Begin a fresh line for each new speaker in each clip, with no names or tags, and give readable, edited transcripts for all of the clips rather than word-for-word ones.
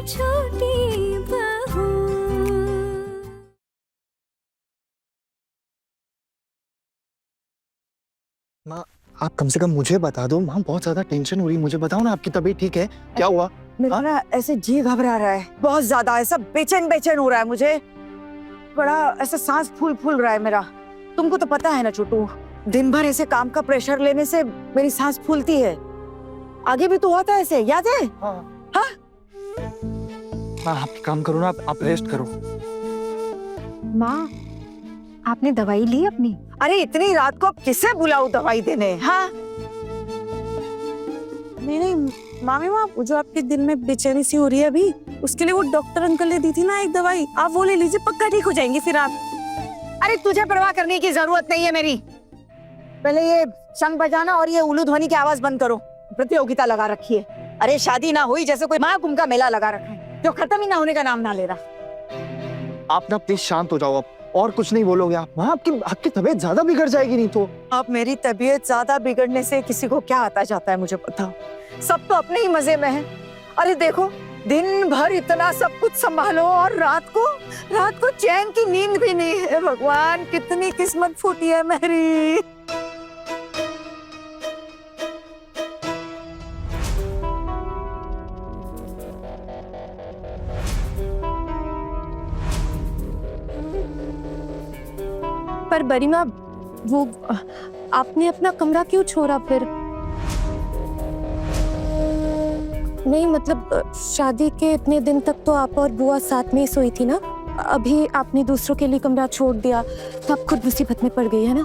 छोटी बहू।
माँ, आप कम से कम मुझे बता दो। माँ, बहुत ज्यादा टेंशन हो रही है, मुझे बताओ ना, आपकी तबीयत ठीक है? क्या हुआ?
मेरा ना ऐसे जी घबरा रहा है बहुत ज्यादा, ऐसा बेचैन बेचैन हो रहा है मुझे, बड़ा ऐसा सांस फूल फूल रहा है मेरा। तुमको तो पता है ना छोटू, दिन भर ऐसे काम का प्रेशर लेने से मेरी सांस फूलती है। आगे भी तो हुआ था ऐसे, याद है?
हाँ।
हाँ?
माँ, आप काम करो ना, आप रेस्ट करो।
माँ, आपने दवाई ली अपनी?
अरे इतनी रात को अब किसे बुलाऊं दवाई देने? हाँ
नहीं मामी माँ, वो जो आपके दिल में बेचैनी सी हो रही है अभी, उसके लिए वो डॉक्टर अंकल ने दी थी ना एक दवाई, आप वो ले लीजिए, पक्का ठीक हो जाएंगे फिर आप।
अरे तुझे परवाह करने की जरूरत नहीं है मेरी। पहले ये शंख बजाना और ये उल्लू ध्वनि की आवाज बंद करो। प्रतियोगिता लगा रखी है। अरे शादी ना हुई जैसे कोई महाकुंभ का मेला लगा रखा है, जो खत्म ही ना होने का नाम ना ले रहा।
आप ना प्लीज शांत हो जाओ, आप और कुछ नहीं बोलोगे आप? माँ, आपकी तबीयत ज्यादा बिगड़ जाएगी नहीं तो।
अब मेरी तबीयत ज्यादा बिगड़ने से किसी को क्या आता जाता है मुझे बताओ। सब तो अपने ही मजे में है। अरे देखो, दिन भर इतना सब कुछ संभालो और रात को चैन की नींद भी नहीं है। भगवान, कितनी किस्मत फूटी है मेरी।
पर बरीमा, वो आपने अपना कमरा क्यों छोड़ा फिर? नहीं मतलब शादी के इतने दिन तक तो आप और बुआ साथ में ही सोई थी ना, अभी आपने दूसरों के लिए कमरा छोड़ दिया तो आप खुद मुसीबत में पड़ गई है ना?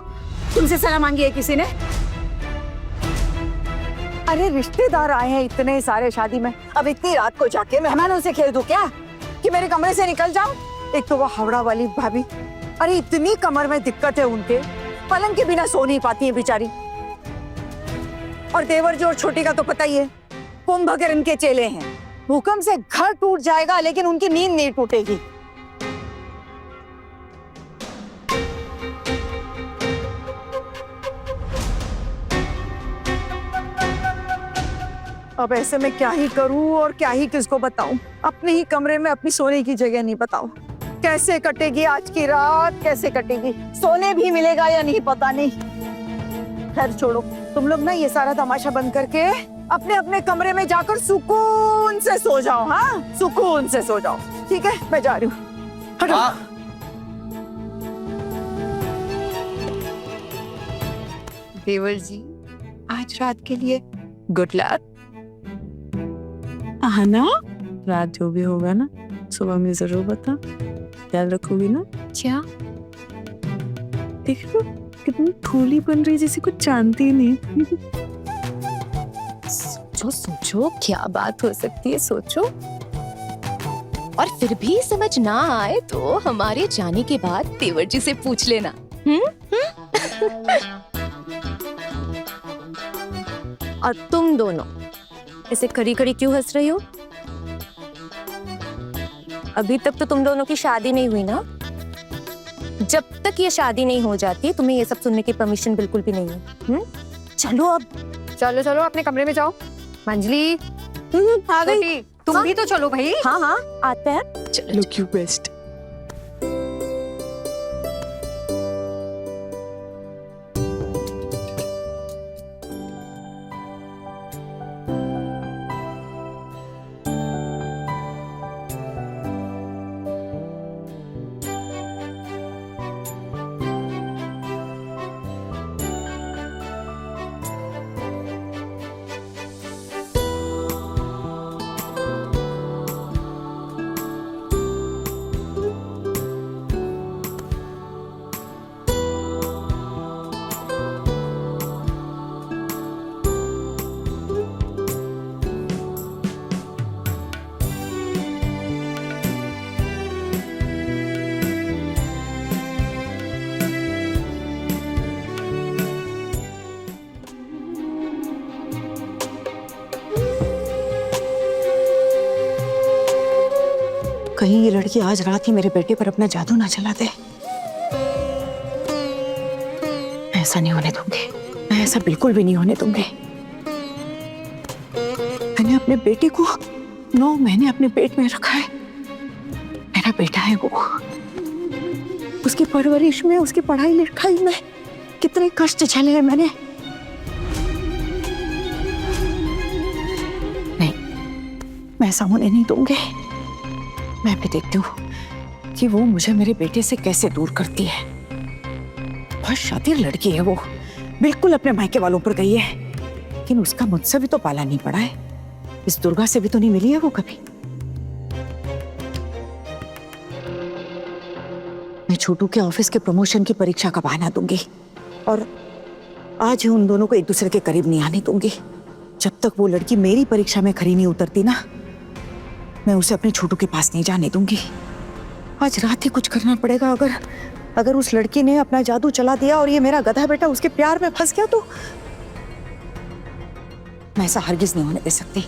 तुमसे सलाह मांगी है किसी ने? अरे रिश्तेदार आए हैं इतने सारे शादी में, अब इतनी रात को जाके मेहमानों से खेल दूं क्या कि मेरे कमरे से निकल जाऊं? एक तो वो हावड़ा वाली भाभी, अरे इतनी कमर में दिक्कत है उनके, पलंग के बिना सो नहीं पाती है बेचारी। और देवर जी और छोटी का तो पता ही है, कुंभकर्ण के चेले हैं। भूकंप से घर टूट जाएगा लेकिन उनकी नींद नहीं टूटेगी। अब ऐसे में क्या ही करूं और क्या ही किसको बताऊं? अपने ही कमरे में अपनी सोने की जगह नहीं बताऊं। कैसे कटेगी आज की रात, कैसे कटेगी? सोने भी मिलेगा या नहीं पता नहीं। खैर छोड़ो, तुम लोग ना ये सारा तमाशा बंद करके अपने अपने कमरे में जाकर सुकून से सो जाओ। हाँ, सुकून से सो जाओ। ठीक है, मैं जा रही हूँ। हटो।
देवर जी, आज रात के लिए गुड लक।
हाँ ना, रात जो भी होगा ना, सुबह में जरूर बता, ख्याल रखोगी ना?
क्या?
देख लो कितनी थोली बन रही, जैसे कुछ जानती नहीं।
सोचो सोचो, क्या बात हो सकती है, सोचो। और फिर भी समझ ना आए तो हमारे जाने के बाद देवर जी से पूछ लेना। और तुम दोनों ऐसे कड़ी कड़ी क्यों हंस रही हो? अभी तक तो तुम दोनों की शादी नहीं हुई ना? जब तक ये शादी नहीं हो जाती तुम्हें ये सब सुनने की परमिशन बिल्कुल भी नहीं है। चलो अब, चलो चलो अपने कमरे में जाओ। मंजली
आ गई।
तुम भी तो चलो भाई।
हाँ हाँ,
आते हैं। चलो
लुक यू बेस्ट।
कहीं ये लड़की आज रात ही मेरे बेटे पर अपना जादू ना चला दे। ऐसा नहीं होने दूंगी, मैं ऐसा बिल्कुल भी नहीं होने दूंगी। मैंने अपने बेटे को 9 महीने अपने पेट में रखा है। मेरा बेटा है वो। उसकी परवरिश में, उसकी पढ़ाई लिखाई में कितने कष्ट झेले हैं मैंने। नहीं, मैं ऐसा होने नहीं दूंगी। मैं भी देखती हूँ कि वो मुझे मेरे बेटे से कैसे दूर करती है। बहुत शातिर लड़की है वो, बिल्कुल अपने मायके वालों पर गई है, लेकिन उसका मुझसे भी तो पाला नहीं पड़ा है। इस दुर्गा से भी तो नहीं मिली है वो कभी। मैं छोटू के ऑफिस के प्रमोशन की परीक्षा का बहाना दूंगी और आज ही उन दोनों को एक दूसरे के करीब नहीं आने दूंगी। जब तक वो लड़की मेरी परीक्षा में खरी नहीं उतरती ना, मैं उसे अपने छोटू के पास नहीं जाने दूंगी। आज रात ही कुछ करना पड़ेगा। अगर उस लड़की ने अपना जादू चला दिया और ये मेरा गधा बेटा उसके प्यार में फंस गया तो मैं ऐसा हरगिज नहीं होने दे सकती।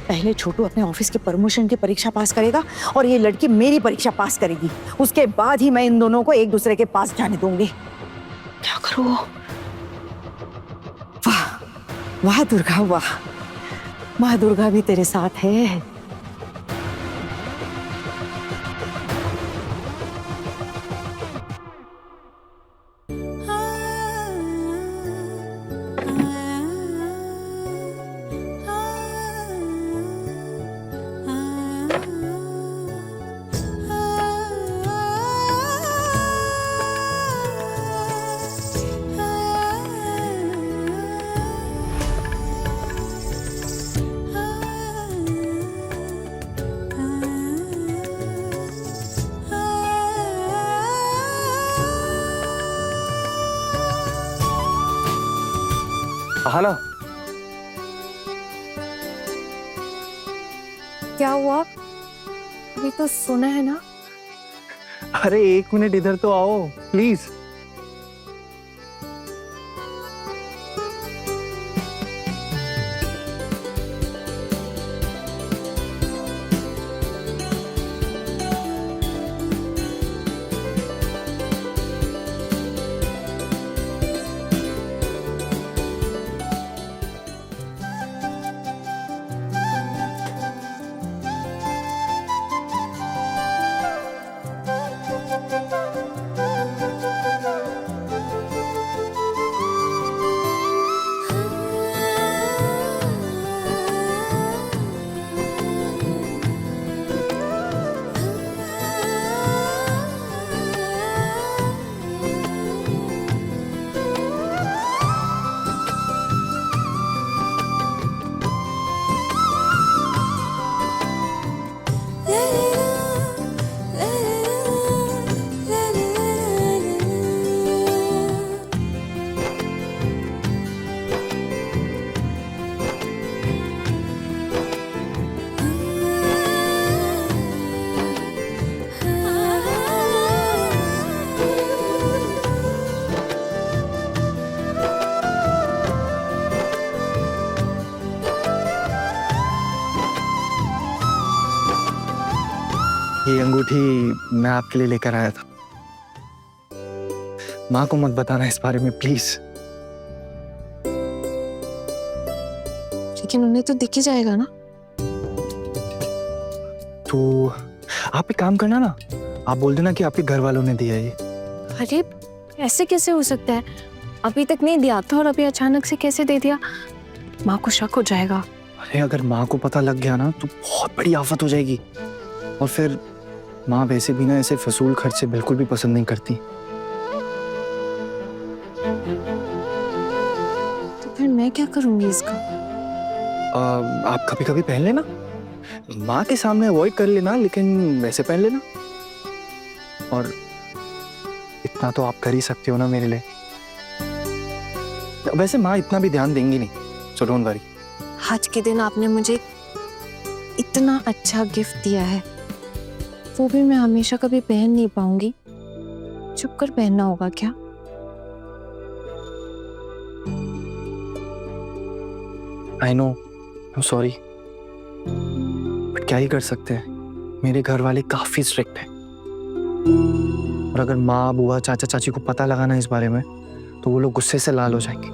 पहले छोटू अपने ऑफिस के प्रमोशन की परीक्षा पास करेगा और ये लड़की मेरी परीक्षा पास करेगी। उसके बाद ही मैं इन दोनों को एक दूसरे के पास जाने दूंगी। क्या करूं? वाह वाह दुर्गा, वाह माँ दुर्गा भी तेरे साथ है।
हाँ ना,
क्या हुआ? अभी तो सुना है ना।
अरे 1 मिनट इधर तो आओ प्लीज। ये अंगूठी मैं आपके लिए लेकर आया था। माँ को मत बताना इस बारे में प्लीज।
लेकिन उन्हें तो दिख ही जाएगा ना।
तो आप एक काम करना ना, आप बोल देना कि आपके घर वालों ने दिया ये।
अरे ऐसे कैसे हो सकता है? अभी तक नहीं दिया था और अभी अचानक से कैसे दे दिया? माँ को शक हो जाएगा।
अरे अगर माँ को पता लग गया ना तो बहुत बड़ी आफत हो जाएगी। और फिर माँ वैसे भी ना ऐसे फजूल खर्चे बिल्कुल भी पसंद नहीं करती।
तो फिर मैं क्या करूंगी इसका?
आप कभी कभी पहन लेना, माँ के सामने अवॉइड कर लेना, लेकिन वैसे पहन लेना। और इतना तो आप कर ही सकते हो ना मेरे लिए। वैसे माँ इतना भी ध्यान देंगी नहीं, सो डोंट वरी।
आज के दिन आपने मुझे इतना अच्छा गिफ्ट दिया है, वो भी मैं हमेशा कभी पहन नहीं पाऊंगी। छुप कर पहनना होगा क्या?
I know, I'm sorry, but क्या ही कर सकते हैं। मेरे घर वाले काफी स्ट्रिक्ट हैं और अगर माँ बुआ चाचा चाची को पता लगा ना इस बारे में तो वो लोग गुस्से से लाल हो जाएंगे।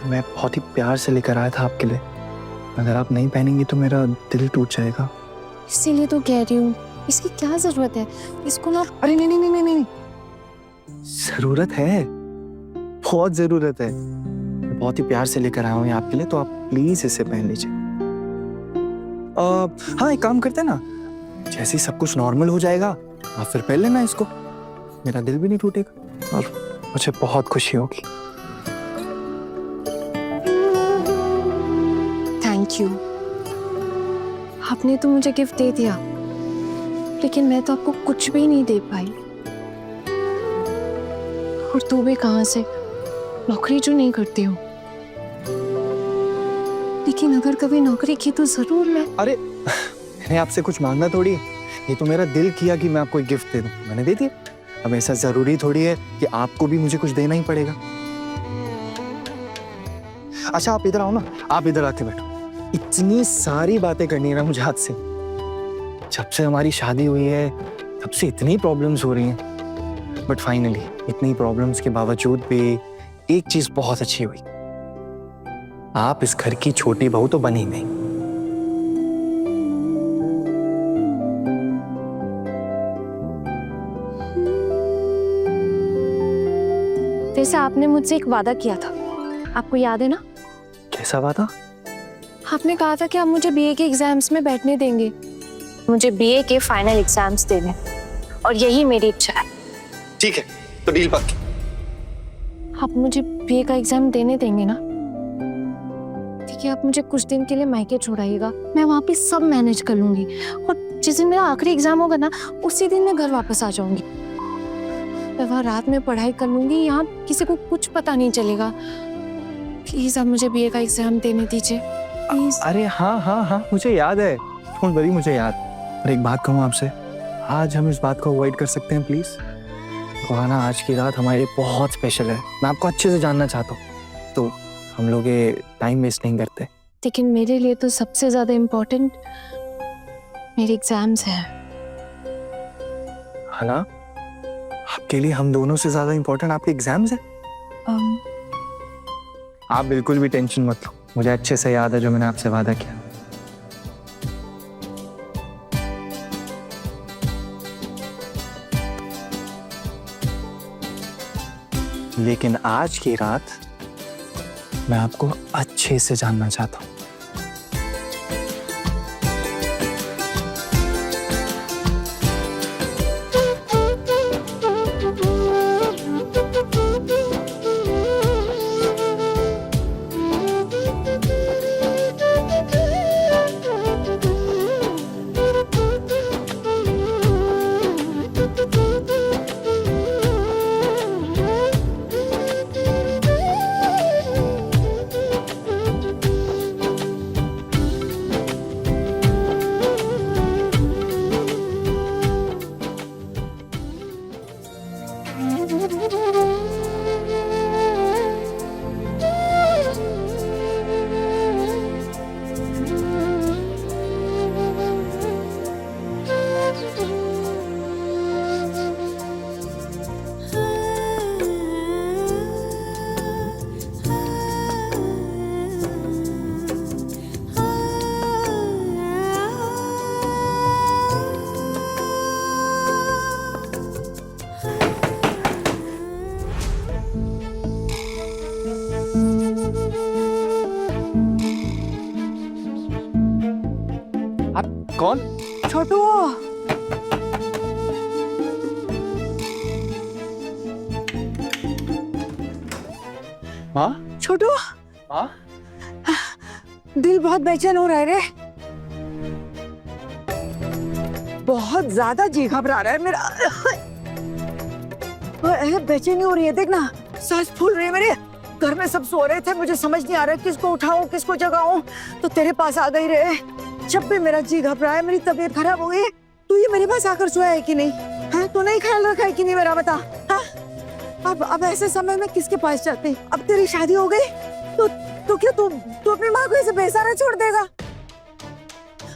मैं बहुत ही प्यार से लेकर आया था आपके लिए, अगर आप नहीं पहनेंगी तो मेरा दिल टूट जाएगा।
इसीलिए तो कह रही हूँ, इसकी क्या जरूरत है, इसको ना।
अरे नहीं नहीं नहीं नहीं नहीं, जरूरत है, बहुत जरूरत है। मैं बहुत ही प्यार से लेकर आया हूँ आपके लिए, तो आप प्लीज इसे पहन लीजिए। हाँ, एक काम करते हैं ना, जैसे ही सब कुछ नॉर्मल हो जाएगा आप फिर पहन लेना इसको, मेरा दिल भी नहीं टूटेगा और मुझे बहुत खुशी होगी।
थैंक यू, आपने तो मुझे गिफ्ट दे दिया, लेकिन मैं तो आपको कुछ भी नहीं दे पाई। और तू भी कहाँ से, नौकरी जो नहीं करती हूँ, लेकिन अगर कभी नौकरी की तो जरूर मैं।
अरे मैंने आपसे कुछ मांगना थोड़ी है, ये तो मेरा दिल किया कि मैं आपको एक गिफ्ट दे दूं, मैंने दे दिया। अब ऐसा जरूरी थोड़ी है कि आपको भी मुझे कुछ देना ही पड़ेगा। अच्छा आप इधर आओ ना, आप इधर आके बैठो। इतनी सारी बातें करनी है ना मुझे आपसे। जब से हमारी शादी हुई है तब से इतनी प्रॉब्लम्स हो रही हैं, बट फाइनली इतनी प्रॉब्लम्स के बावजूद भी एक चीज बहुत अच्छी हुई, आप इस घर की छोटी बहू तो बनी नहीं।
वैसे आपने मुझसे एक वादा किया था, आपको याद है ना?
कैसा वादा?
आपने कहा था कि आप मुझे बीए के एग्जाम्स में बैठने देंगे, मुझे बीए के फाइनल एग्जाम्स देने, और यही मेरी इच्छा है।
ठीक है, तो डील पक्की।
आप मुझे बीए का एग्जाम देने देंगे ना? ठीक है, आप मुझे कुछ दिन के लिए मायके छोड़ाइएगा, मैं वहाँ पे सब मैनेज कर लूंगी, और जिस दिन मेरा आखिरी एग्जाम होगा ना, उसी दिन मैं घर वापस आ जाऊंगी। मैं वहाँ रात में पढ़ाई कर लूंगी, यहाँ किसी को कुछ पता नहीं चलेगा। प्लीज आप मुझे बीए का एग्जाम देने दीजिए, प्लीज।
अरे हाँ हाँ हाँ, मुझे याद है, डोंट वरी, मुझे याद। और एक बात कहूँ आपसे, आज हम इस बात को अवॉइड कर सकते हैं प्लीज? सुहाना, आज की रात हमारे लिए बहुत स्पेशल है, मैं आपको अच्छे से जानना चाहता हूँ, तो हम लोग ये टाइम वेस्ट नहीं करते।
लेकिन मेरे लिए तो सबसे ज्यादा इम्पोर्टेंट मेरे एग्जाम्स हैं।
है ना? आपके लिए हम दोनों से ज्यादा इम्पोर्टेंट आपके एग्जाम्स हैं? आप बिल्कुल भी टेंशन मत लो, मुझे अच्छे से याद है जो मैंने आपसे वादा किया। लेकिन आज की रात मैं आपको अच्छे से जानना चाहता हूँ। कौन?
छोटू,
माँ?
छोटू,
माँ?
दिल बहुत बेचैन हो रहा है रे, बहुत ज्यादा जी घबरा रहा है मेरा। बेचैनी हो रही है, देख ना, सांस फूल रही है मेरे। घर में सब सो रहे थे, मुझे समझ नहीं आ रहा किसको उठाऊं किसको जगाऊं, तो तेरे पास आ गई रे। जब भी मेरा जी घबरा है, मेरी तबीयत खराब हो गई है, तू ये मेरे पास आकर सोया है कि नहीं? हाँ, तू नहीं ख्याल रखा है कि नहीं मेरा, बता। हाँ, अब ऐसे समय में किसके पास जाते? अब तेरी शादी हो गई तो क्या तू अपनी माँ को ऐसे बेसहारा छोड़ देगा?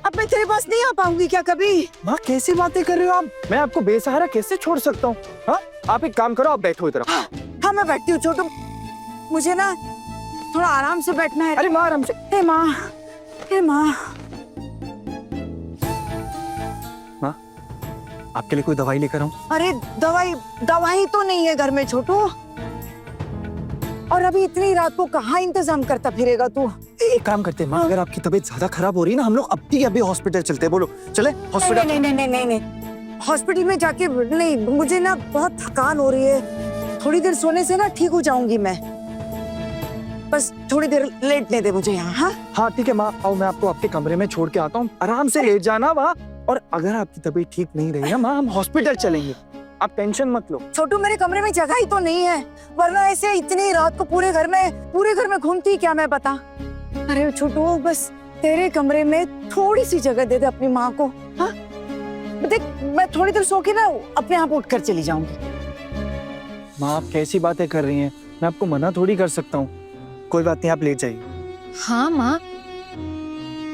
अब मैं तेरे पास नहीं आ पाऊंगी क्या कभी?
माँ कैसी बातें कर रहे हो आप? मैं आपको बेसहारा कैसे छोड़ सकता हूँ? हाँ, आप एक काम करो, आप बैठो इधर।
हाँ मैं बैठती हूँ छोटू, मुझे ना थोड़ा आराम से बैठना है।
अरे माँ आराम से।
हे माँ, हे माँ,
आपके लिए कोई दवाई लेकर आऊं?
अरे दवाई तो नहीं है घर में छोटू। और अभी इतनी रात को कहाँ इंतजाम करता फिरेगा तू?
एक काम करते हैं माँ, अगर आपकी तबीयत ज्यादा खराब हो रही है ना, हम लोग अभी हॉस्पिटल चलते हैं। बोलो चले हॉस्पिटल?
नहीं, हॉस्पिटल में जाके नहीं, मुझे ना बहुत थकान हो रही है। थोड़ी देर सोने से ना ठीक हो जाऊंगी मैं। बस थोड़ी देर लेटने दे मुझे यहाँ। हाँ
हाँ ठीक है माँ, आओ मैं आपको आपके कमरे में छोड़ के आता हूँ, आराम से लेट जाना वहाँ। और अगर आपकी तबीयत ठीक नहीं रही ना माँ, हम हॉस्पिटल चलेंगे, आप टेंशन मत लो।
छोटू, मेरे कमरे में जगह ही तो नहीं है, वरना ऐसे इतनी रात को पूरे घर में घूमती क्या मैं बता। अरे छोटू, बस तेरे कमरे में थोड़ी सी जगह दे दे अपनी माँ को। हाँ देख, मैं थोड़ी देर सो के ना अपने आप उठकर चली जाऊंगी।
माँ आप कैसी बातें कर रही हैं, मैं आपको मना थोड़ी कर सकता हूँ। कोई बात नहीं, आप लेट जाइए।
हाँ माँ,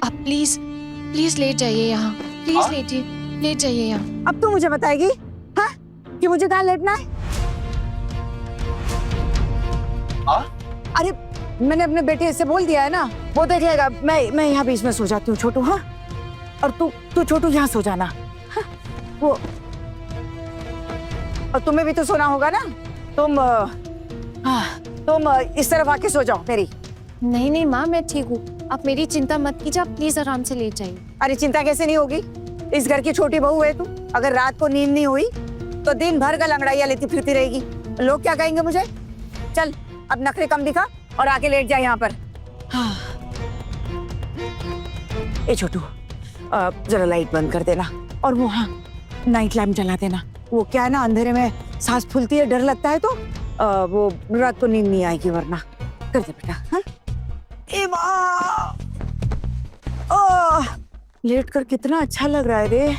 आप प्लीज लेट जाइए यहाँ, प्लीज लेट जाइए यहाँ।
अब तू मुझे बताएगी हाँ कि मुझे कहाँ लेटना है? अरे मैंने अपने बेटे से बोल दिया है ना, वो देखेगा। मैं यहाँ बीच में सो जाती हूँ छोटू। हाँ, और तू छोटू यहाँ सो जाना। हाँ? वो और तुम्हें भी तो सोना होगा ना। तुम इस तरफ आके सो जाओ मेरी।
नहीं माँ, मैं ठीक हूँ, आप मेरी चिंता मत कीजिए, आप प्लीज आराम से लेट जाइए।
अरे चिंता कैसे नहीं होगी, इस घर की छोटी बहू है तू। अगर रात को नींद नहीं हुई तो दिन भर का लंगड़ाइयाँ लेती फिरती रहेगी, लोग क्या कहेंगे मुझे। चल अब नखरे कम दिखा और आके लेट जा यहाँ पर। हाँ। ए छोटू, जरा लाइट बंद कर देना, और वो हाँ नाइट लैम्प जला देना। वो क्या है ना, अंधेरे में सांस फूलती है, डर लगता है, तो वो रात को नींद नहीं आएगी वरना। कर दे बेटा। हाँ? ए माँ, लेट कर कितना अच्छा लग रहा है रे,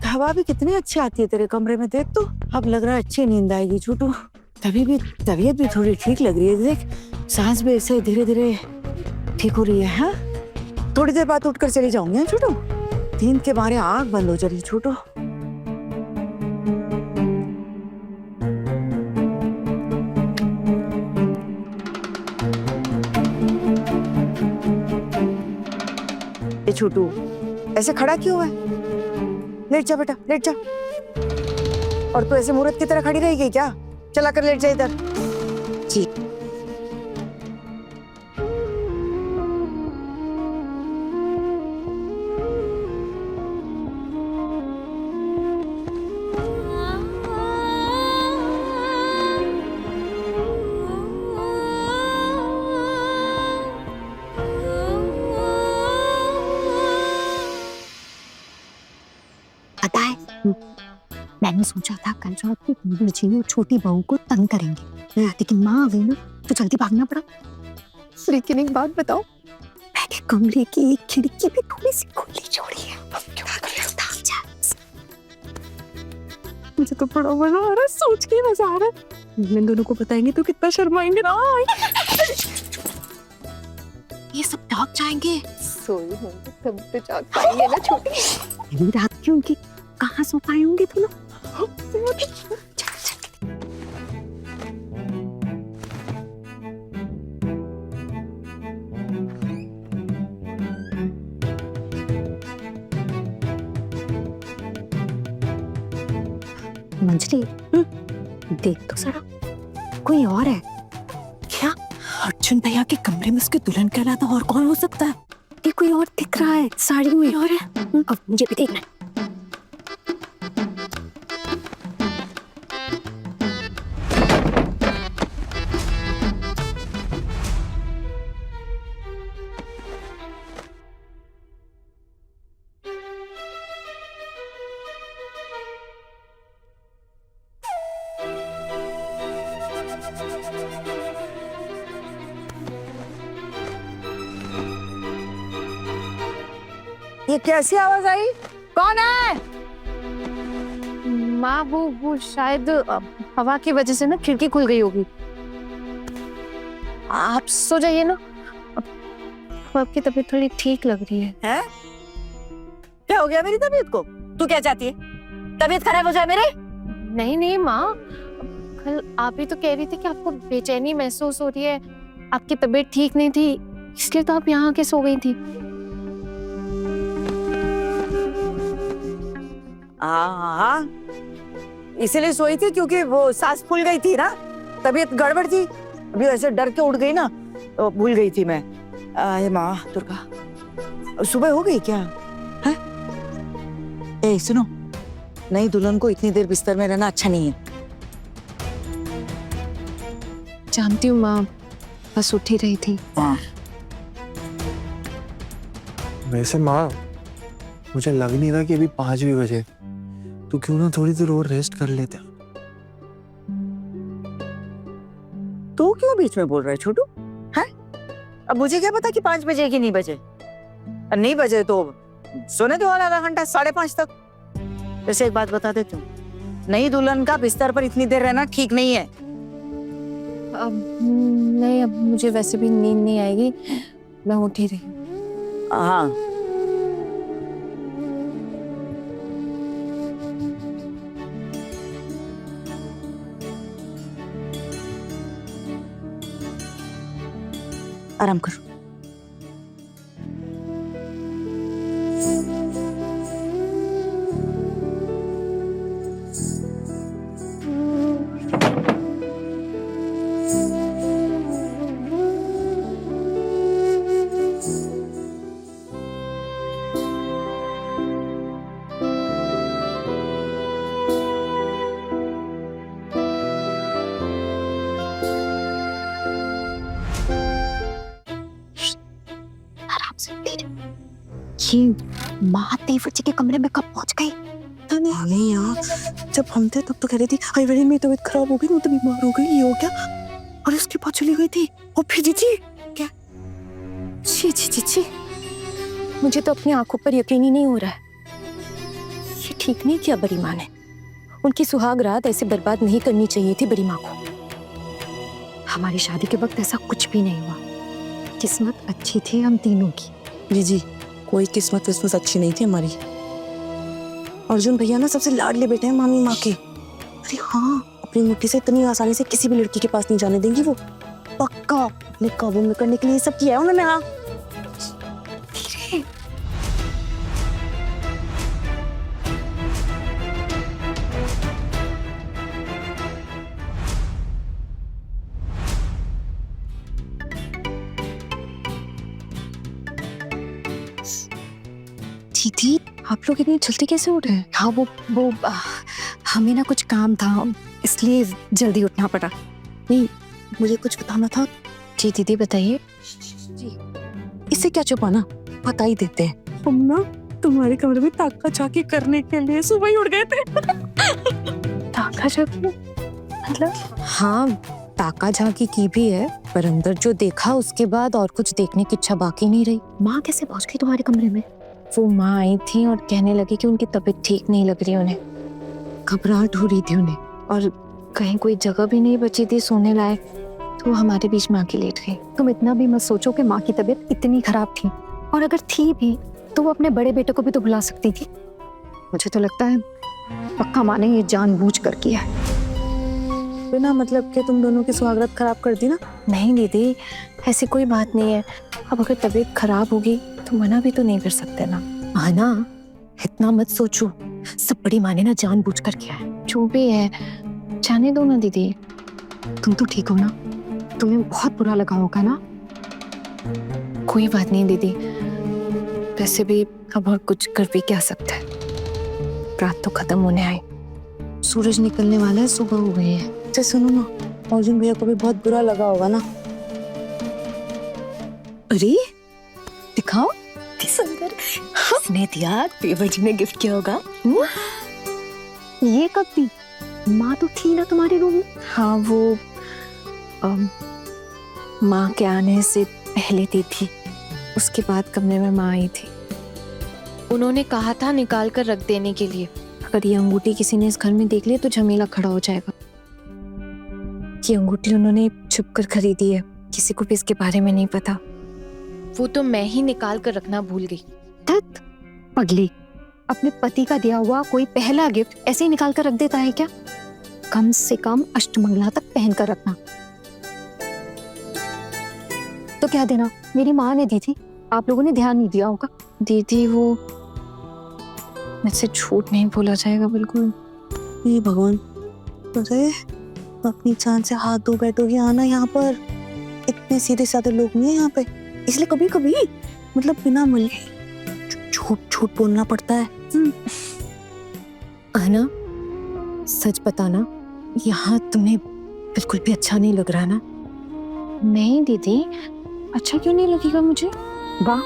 हवा भी कितनी अच्छी आती है तेरे कमरे में। देख तो अब लग रहा है अच्छी नींद आएगी छोटू। तबीयत भी थोड़ी ठीक लग रही है, देख सांस भी ऐसे धीरे धीरे ठीक हो रही है। हाँ थोड़ी देर बाद उठकर चली जाऊंगी छोटू, नींद के मारे आँख बंद हो जा रही छोटू। छोटू ऐसे खड़ा क्यों है? लेट जा बेटा, लेट जा। और तू ऐसे मूर्त की तरह खड़ी रहेगी क्या? चला कर लेट जा इधर। जी
पता है, मैंने सोचा था कल रात को कुंवर जी और छोटी बहू को तंग करेंगे, लेकिन माँ आ गई ना तो जल्दी भागना पड़ा।
लेकिन एक बात बताओ,
मैंने कमरे की एक खिड़की भी थोड़ी सी खुली छोड़ी है।
मुझे तो बड़ा मजा आ रहा है, सोच के मजा आ रहा है। इन दोनों को बताएंगे तो कितना शर्माएंगे ना।
ये सब भाग जाएंगे।
सोई होंगे तब तो जाग पाएंगे ना छोटी।
रात की उनकी कहाँ सो पाए होंगे तुम लोग? मंजरी, देख तो जरा, कोई और है क्या?
अर्जुन भैया के कमरे में उसके दुल्हन के अलावा और कौन हो सकता है?
ये कोई और दिख रहा है साड़ी में। और है, अब मुझे भी देखना है।
ये कैसी आवाज आई? कौन है?
माँ वो शायद हवा की वजह से ना खिड़की खुल गई होगी। आप सो जाइए ना, अब आपकी तबीयत थोड़ी ठीक लग रही है।
हैं? क्या हो गया मेरी तबीयत को? तू क्या चाहती है, तबीयत खराब हो जाए मेरे?
नहीं माँ, कल आप ही तो कह रही थी कि आपको बेचैनी महसूस हो रही है, आपकी तबीयत ठीक नहीं थी, इसलिए तो आप यहाँ आके सो गई थी।
हाँ, इसीलिए सोई थी क्योंकि वो सांस फूल गई थी ना, तबीयत गड़बड़ थी, अभी ऐसे डर के उठ गई ना तो भूल गई थी मैं। अरे माँ दुर्गा, सुबह हो गई क्या है? ए सुनो, नई दुल्हन को इतनी देर बिस्तर में रहना अच्छा नहीं है।
जानती हूँ माँ, बस उठ ही रही थी।
हाँ।
वैसे माँ, मुझे लग नहीं रहा कि अभी 5 भी बजे, तो क्यों ना थोड़ी देर और रेस्ट कर लेते हैं।
तू क्यों बीच में बोल रहा है छोटू? हैं? अब मुझे क्या पता कि 5 बजे कि नहीं बजे? नहीं बजे तो सोने दो और आधा घंटा, 5:30 तक। वैसे एक बात बता देती हूँ, नई दुल्हन का बिस्तर पर इतनी देर रहना ठीक नहीं है।
अब नहीं, अब मुझे वैसे भी नींद नहीं आएगी, मैं उठ ही रही हूँ।
हाँ, आराम करो।
आराम से धीरे। ये माँ तेवर जी के कमरे में कब पहुंच गई?
नहीं यार, जब हम थे तब तो कह रही थी हाय मेरी मेरी तबीयत खराब हो गई, मैं तो बीमार हो गई, ये हो क्या? और उसके बाद चली गई थी। और फिर जी क्या?
छी छी छी छी, मुझे तो अपनी आंखों पर यकीन ही नहीं हो रहा है। ये ठीक नहीं किया बड़ी माँ ने। उनकी सुहाग रात ऐसे बर्बाद नहीं करनी चाहिए थी बड़ी माँ को।
हमारी शादी के वक्त ऐसा कुछ भी नहीं हुआ। किस्मत अच्छी थी हम तीनों की।
जी कोई किस्मत विस्मत अच्छी नहीं थी हमारी। अर्जुन भैया ना सबसे लाडले बेटे हैं मामी माँ के। अरे हाँ, अपनी मुट्ठी से इतनी आसानी से किसी भी लड़की के पास नहीं जाने देंगी वो। पक्का अपने काबू में करने के लिए सब किया है उन्होंने। हाँ
दीदी,
आप लोग इतनी जल्दी कैसे उठ रहे हैं?
हाँ वो हमें ना कुछ काम था, इसलिए जल्दी उठना पड़ा।
नहीं, मुझे कुछ बताना था।
जी दीदी बताइए।
इससे क्या छुपाना, बता ही देते हैं। हम ना तुम्हारे कमरे में ताका झाकी करने के लिए सुबह ही उठ गए थे।
ताका झाकी मतलब?
हाँ, ताका झांकी की भी है, पर अंदर जो देखा उसके बाद और कुछ देखने की इच्छा बाकी नहीं रही।
माँ कैसे पहुंच गई तुम्हारे कमरे में?
वो माँ आई थी और कहने लगी कि उनकी तबीयत ठीक नहीं लग रही उन्हें,
घबराहट हो रही थी उन्हें,
और कहीं कोई जगह भी नहीं बची थी सोने लायक, तो वो हमारे बीच में आके लेट गई।
तुम इतना भी मत सोचो कि माँ की तबीयत इतनी खराब थी, और अगर थी भी तो वो अपने बड़े बेटे को भी तो बुला सकती थी। मुझे तो लगता है पक्का माँ ने ये जानबूझ कर किया है।
बिना मतलब के तुम दोनों की सुहागरात खराब कर दी ना।
नहीं दीदी, ऐसी कोई बात नहीं है। अब अगर तबीयत खराब होगी तो मना भी तो नहीं कर सकते ना।
आना, इतना मत सोचो, सब बड़ी माँ ने ना जानबूझ कर किया है।
जो भी है जाने दो ना दीदी।
तुम तो ठीक हो ना? तुम्हें बहुत बुरा लगा होगा ना?
कोई बात नहीं दीदी, वैसे भी अब और कुछ कर भी क्या सकते हैं। रात तो खत्म होने आई,
सूरज निकलने वाला है, सुबह हो गई है। अच्छा सुनो ना, अर्जुन भैया को भी बहुत बुरा लगा होगा ना।
अरे दिखाओ, कितनी सुंदर। किसने दिया? तेवर जी ने गिफ्ट किया होगा। ये कब दी? माँ तो थी ना तुम्हारे रूम में?
हाँ, वो माँ के आने से पहले दी थी, उसके बाद कमरे में माँ आई थी।
उन्होंने कहा था निकाल कर रख देने के लिए।
अगर ये अंगूठी किसी ने इस घर में देख लिया तो झमेला खड़ा हो जाएगा। ये अंगूठी उन्होंने छुप कर खरीदी है, किसी को भी इसके बारे में नहीं पता।
वो तो मैं ही निकाल कर रखना भूल गई।
धत पगली, अपने पति का दिया हुआ कोई पहला गिफ्ट ऐसे ही निकाल कर रख देता है क्या? कम से कम अष्टमंगला तक पहन कर रखना। तो क्या देना, मेरी माँ ने दी थी, आप लोगों ने ध्यान नहीं दिया होगा।
दीदी वो
मुझसे झूठ नहीं बोला जाएगा बिल्कुल।
ये भगवान, अरे अपनी जान से हाथ धो बैठोगे आना यहाँ पर। इतने सीधे साधे लोग नहीं है यहाँ पे, इसलिए कभी कभी मतलब बिना मिले झूठ झूठ बोलना पड़ता है।
आना, सच बताना, यहाँ तुम्हें बिल्कुल भी अच्छा नहीं लग रहा ना?
नहीं दीदी, अच्छा क्यों नहीं लगेगा मुझे? वाह,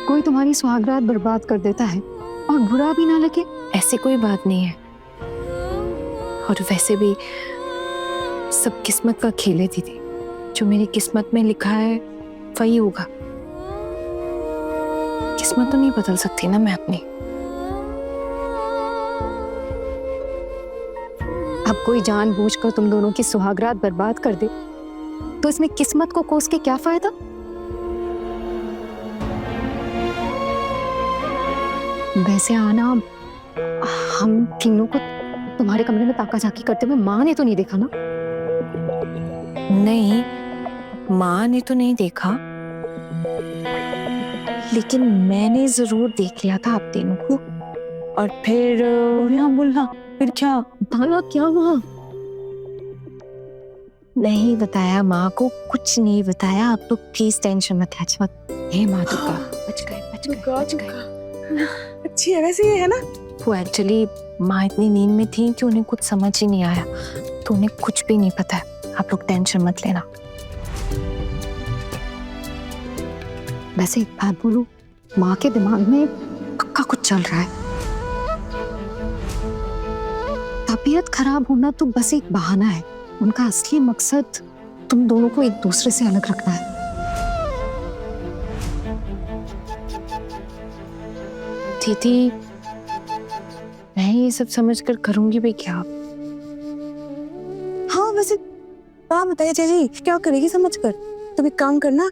कोई तुम्हारी सुहागरात बर्बाद कर देता है और बुरा भी ना लगे।
ऐसे कोई बात नहीं है। और वैसे भी सब किस्मत का खेल है दीदी। जो मेरी किस्मत में लिखा है वही होगा। किस्मत तो नहीं बदल सकती ना मैं अपनी।
अब कोई जानबूझकर तुम दोनों की सुहागरात बर्बाद कर दे तो इसमें किस्मत को कोस के क्या फायदा? वैसे आना, हम तीनों को तुम्हारे कमरे में ताका झाकी करते हुए माँ ने तो नहीं देखा ना?
नहीं, माँ ने तो नहीं देखा, लेकिन मैंने जरूर देख लिया था आप तीनों को। और फिर
बोलना बोलना, फिर क्या?
ताना क्या हुआ?
नहीं बताया माँ को, कुछ नहीं बताया। आप लोग प्लीज टेंशन मत मत। हे माँ दुर्गा, बच गए बच गए बच गए।
अच्छी है वैसे, ये है ना?
वो एक्चुअली माँ इतनी नींद में थी कि उन्हें कुछ समझ ही नहीं आया, तो उन्हें कुछ भी नहीं पता है। आप लोग टेंशन मत लेना।
वैसे एक बात बोलूं, माँ के दिमाग में पक्का कुछ चल रहा है। तबीयत खराब होना तो बस एक बहाना है, उनका असली मकसद तुम दोनों को एक दूसरे से अलग रखना है।
दीदी, मैं ये सब समझकर करूंगी भी क्या?
हाँ वैसे हाँ बताइए जी, क्या करेगी समझ कर? तुम एक काम करना,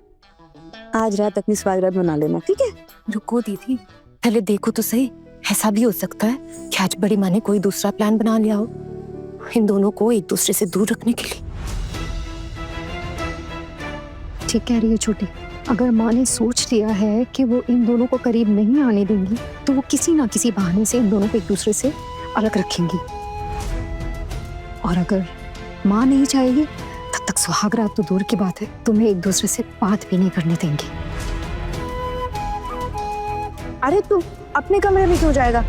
आज रात अपनी स्वागरात बना लेना, ठीक है?
रुको दीदी, पहले देखो तो सही। ऐसा भी हो सकता है कि आज बड़ी माँ ने कोई दूसरा प्लान बना लिया हो इन दोनों को एक दूसरे से दूर रखने के लिए।
ठीक कह रही है छोटी, अगर माँ ने सोच लिया है कि वो इन दोनों को करीब नहीं आने देंगी तो वो किसी ना किसी बहाने से इन दोनों को एक दूसरे से अलग रखेंगी। और अगर माँ नहीं चाहेगी तब तक सुहागरात तो दूर की बात है, तुम्हें एक दूसरे से बात भी नहीं करने देंगी।
अरे तू अपने कमरे में क्यों जाएगा?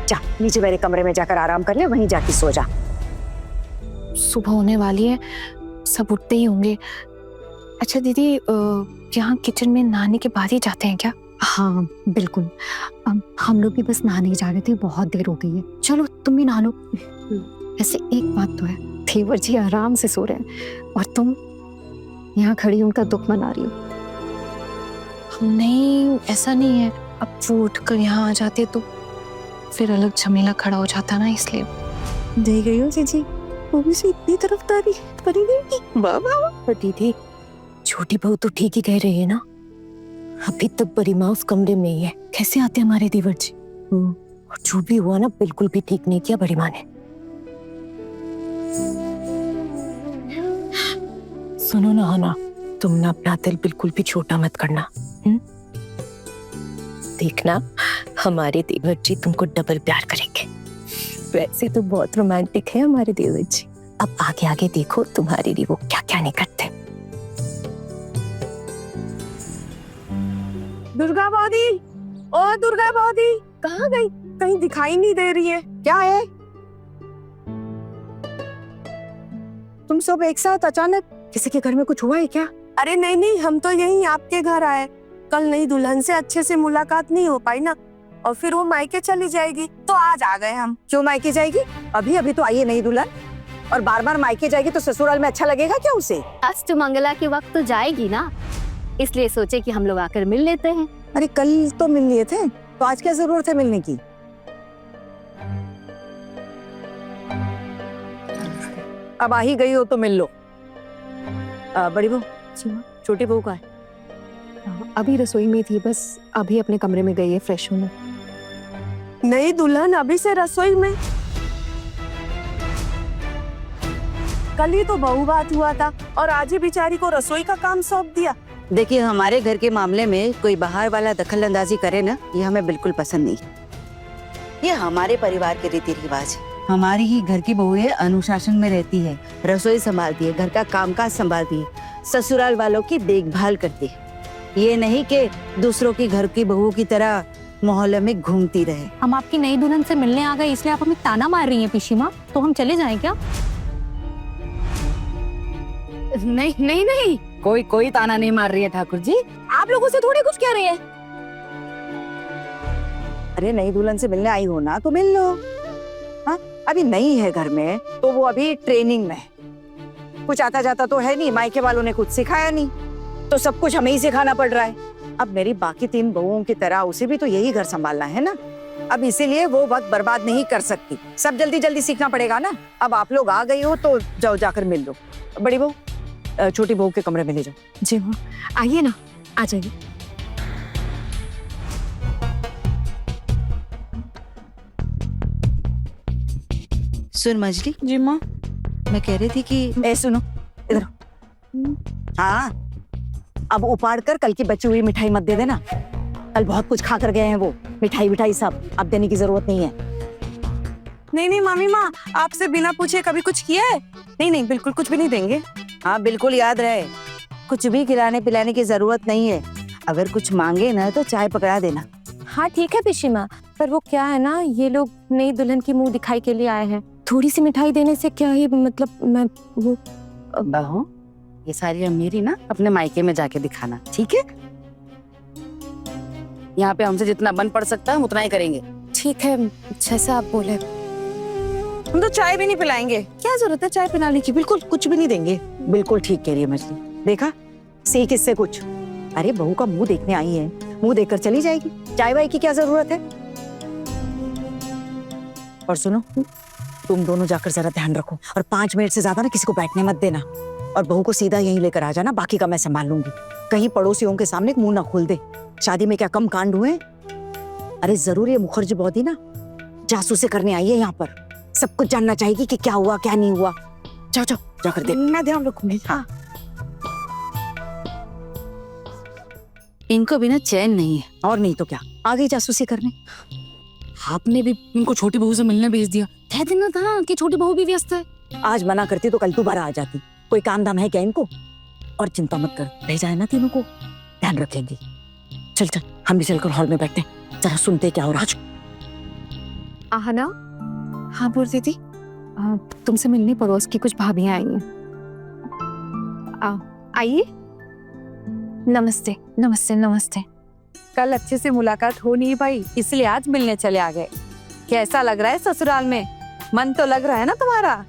जा नीचे मेरे कमरे में जाकर आराम कर ले, वहीं जाके सो जा।
सुबह होने वाली है, सब उठते ही होंगे। अच्छा दीदी, यहाँ किचन में नहाने के बाद ही जाते हैं क्या?
हाँ बिल्कुल, हम लोग भी बस नहाने जा रहे थे, बहुत देर हो गई है। चलो तुम भी नहा लो। ऐसे एक बात तो है, देवर जी आराम से सो रहे हैं और तुम यहाँ खड़ी उनका दुख मना रही हो।
नहीं, ऐसा नहीं है। अब वो उठकर यहाँ आ जाते तो फिर अलग झमेला खड़ा हो जाता ना, इसलिए।
देख गई हो जी, वो भी से इतनी तरफदारी करी गई। वाह वाह।
पर दीदी, छोटी बहू तो ठीक ही कह रही है ना, अभी तक बड़ी माँ उस कमरे में ही है, कैसे आते हमारे देवर जी? और जो भी हुआ ना, बिल्कुल भी ठीक नहीं किया बड़ी माँ ने। सुनो ना हना, तुम ना अपना दिल बिल्कुल भी छोटा मत करना। देखना, हमारे देवर जी तुमको डबल प्यार करेंगे। वैसे तो बहुत रोमांटिक है हमारे देवर जी। अब आगे आगे देखो तुम्हारे लिए वो क्या क्या नहीं करते।
दुर्गा बौदी, ओ दुर्गा बौदी, कहाँ गई? कहीं दिखाई नहीं दे रही है।
क्या है? तुम सब एक साथ अचानक, किसी के घर में कुछ हुआ है क्या?
अरे नहीं नहीं, हम तो यहीं आपके घर आए। कल नई दुल्हन से अच्छे से मुलाकात नहीं हो पाई ना, और फिर वो मायके चली जाएगी, तो आज आ गए हम।
क्यों मायके जाएगी? अभी अभी तो आई है नई दुल्हन, और बार बार मायके जाएगी तो ससुराल में अच्छा लगेगा क्या उसे?
अष्टमंगला के वक्त तो जाएगी ना, इसलिए सोचे कि हम लोग आकर मिल लेते हैं।
अरे कल तो मिल लिए थे, तो आज क्या जरूरत है मिलने की? अब आ ही गई हो तो मिल लो। बड़ी बहू, छोटी बहू का है?
अभी रसोई में थी, बस अभी अपने कमरे में गई है फ्रेश होने।
नई दुल्हन अभी से रसोई में? कल ही तो बहुबात हुआ था और आज ही बेचारी को रसोई का काम सौंप दिया।
देखिए, हमारे घर के मामले में कोई बाहर वाला दखल अंदाजी करे ना, ये हमें बिल्कुल पसंद नहीं।
ये हमारे परिवार के रीति रिवाज है। हमारी ही घर की बहुएं अनुशासन में रहती है, रसोई संभालती है, घर का कामकाज संभालती है, ससुराल वालों की देखभाल करती है। ये नहीं कि दूसरों की घर की बहू की तरह मोहल्ले में घूमती रहे।
हम आपकी नई दुल्हन से मिलने आ गए इसलिए आप हमें ताना मार रही हैं पीसीमा, तो हम चले जाएं क्या?
नहीं नहीं नहीं, कोई ताना नहीं मार रही है ठाकुर जी। आप लोगों से थोड़ी कुछ कह रही है।
अरे नई दुल्हन से मिलने आई हो ना तो मिल लो। हाँ, अभी नई है घर में तो वो अभी ट्रेनिंग में है। कुछ आता जाता तो है नहीं, मायके वालों ने कुछ सिखाया नहीं, तो सब कुछ हमें ही सिखाना पड़ रहा है। अब मेरी बाकी 3 बहुओं की तरह उसे भी तो यही घर संभालना है ना। अब इसीलिए वो वक्त बर्बाद नहीं कर सकती, सब जल्दी जल्दी सीखना पड़ेगा ना। अब आप लोग आ गई हो तो जाओ जाकर मिल लो। बड़ी बहू छोटी बहू के कमरे में ले जाओ।
जी हाँ, आइए ना, आ जाइए।
सुन मजली,
जी माँ।
मैं कह रही थी कि ए सुनो इधर। हाँ, अब उपाड़ कर कल की बची हुई मिठाई मत दे देना। कल बहुत कुछ खा कर गए हैं वो, मिठाई सब, अब देने की जरूरत नहीं है।
नहीं मामी माँ, आपसे बिना पूछे कभी कुछ किया है? नहीं बिल्कुल कुछ भी नहीं देंगे।
हाँ बिल्कुल याद रहे, कुछ भी खिलाने पिलाने की जरूरत नहीं है। अगर कुछ मांगे ना तो चाय पकड़ा देना।
हाँ ठीक है पीसीमा, पर वो क्या है ना, ये लोग नई दुल्हन की मुंह दिखाई के लिए आए हैं। थोड़ी सी मिठाई देने से क्या ही मतलब, मैं वो
बहू ये सारी अमीरी ना अपने मायके में जाके दिखाना, ठीक है? यहाँ पे हमसे जितना बन पड़ सकता है हम उतना ही करेंगे।
ठीक है, जैसा आप बोले।
हम तो चाय भी नहीं पिलाएंगे, क्या जरूरत है चाय पिलाने की? बिल्कुल कुछ भी नहीं देंगे।
बिल्कुल ठीक कह रही है मछली, देखा सीख इससे कुछ। अरे बहू का मुंह देखने आई है, मुंह देखकर चली जाएगी, चाय वाय की क्या जरूरत है? और सुनो, तुम दोनों जाकर जरा ध्यान रखो और 5 मिनट से ज्यादा ना किसी को बैठने मत देना। और बहू को सीधा यहीं लेकर आ जाना, बाकी का मैं संभाल लूंगी। कहीं पड़ोसियों के सामने मुंह ना खोल दे। शादी में क्या कम कांड हुए? अरे जरूर ये मुखर्जी बौदी ना जासूसी करने आई है यहाँ पर, सब कुछ जानना चाहेगी कि क्या हुआ क्या नहीं हुआ। जाओ जाओ जाकर देख।
मैं ध्यान रखूंगी।
हाँ।
इनको बिना चैन नहीं है।
और नहीं तो क्या, आ गई जासूसी करने।
आपने भी उनको छोटी बहू से मिलने भेज दिया। कह देना था कि छोटी बहू भी व्यस्त है।
आज मना करती तो कल दोबारा आ जाती। कोई काम दाम है क्या इनको? और चिंता मत कर, भेजा है ना तीनों को, ध्यान रखेंगी। चल चल हम भी चलकर हॉल में बैठते हैं, जरा सुनते क्या हो रहा है।
आहना, हाँ बोल दीदी, तुमसे मिलने पड़ोस की कुछ भाभियां आई हैं। आइए।
नमस्ते नमस्ते नमस्ते।
कल अच्छे से मुलाकात हो नहीं पाई, इसलिए आज मिलने चले आ गए। कैसा लग रहा है ससुराल में? मन तो लग रहा है ना तुम्हारा?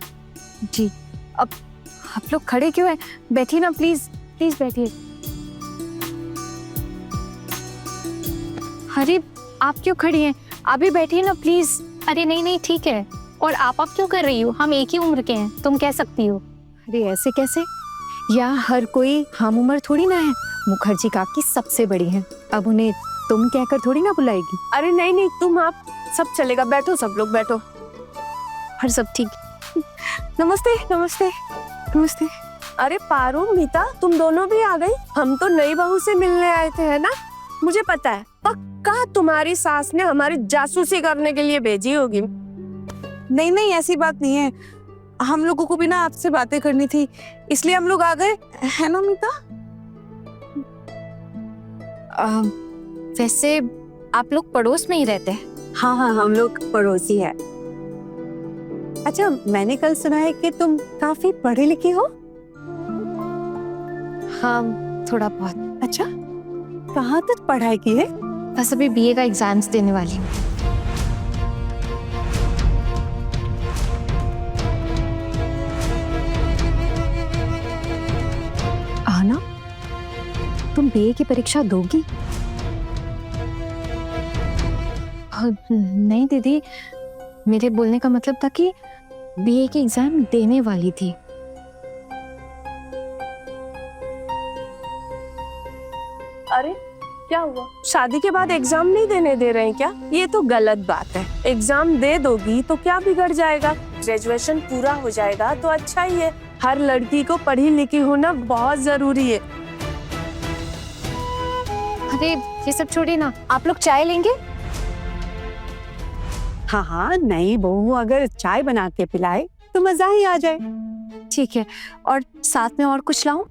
जी, अब आप लोग खड़े क्यों हैं? बैठिए ना प्लीज, प्लीज बैठिए। अरे आप क्यों खड़ी हैं? आप भी बैठिए ना प्लीज।
अरे नहीं ठीक है, और आप क्यों कर रही हो? हम एक ही उम्र के हैं, तुम कह सकती हो।
अरे ऐसे कैसे? यहाँ हर कोई हम उम्र थोड़ी ना है। मुखर्जी काकी सबसे बड़ी हैं, अब उन्हें तुम कहकर थोड़ी ना बुलाएगी।
अरे नहीं तुम, आप सब चलेगा, बैठो सब लोग बैठो।
हर सब ठीक। नमस्ते नमस्ते नमस्ते।
अरे पारो मीता, तुम दोनों भी आ गई। हम तो नई बहू से मिलने आए थे, है ना? मुझे पता है, पक्का तुम्हारी सास ने हमारी जासूसी करने के लिए भेजी होगी।
नहीं ऐसी बात नहीं है, हम लोगों को भी ना आपसे बातें करनी थी, इसलिए हम लोग आ गए, है ना मीता?
वैसे आप लोग पड़ोस में ही रहते हैं?
हाँ हम लोग पड़ोसी है। अच्छा, मैंने कल सुना है कि तुम काफी पढ़ी लिखी हो।
हाँ थोड़ा बहुत।
अच्छा, कहाँ तक पढ़ाई की है?
बस अभी बीए का एग्जाम्स देने वाली हूँ।
आहना, तुम बीए की परीक्षा दोगी?
नहीं दीदी, मेरे बोलने का मतलब था कि बीए की एग्जाम देने वाली थी।
अरे क्या हुआ? शादी के बाद एग्जाम नहीं देने दे रहे हैं क्या? ये तो गलत बात है। एग्जाम दे दोगी तो क्या बिगड़ जाएगा? ग्रेजुएशन पूरा हो जाएगा तो अच्छा ही है। हर लड़की को पढ़ी लिखी होना बहुत जरूरी है।
अरे ये सब छोड़िए ना, आप लोग चाय लेंगे?
हाँ हाँ, नई बहू अगर चाय बना के पिलाए तो मजा ही आ जाए।
ठीक है, और साथ में और कुछ लाऊं?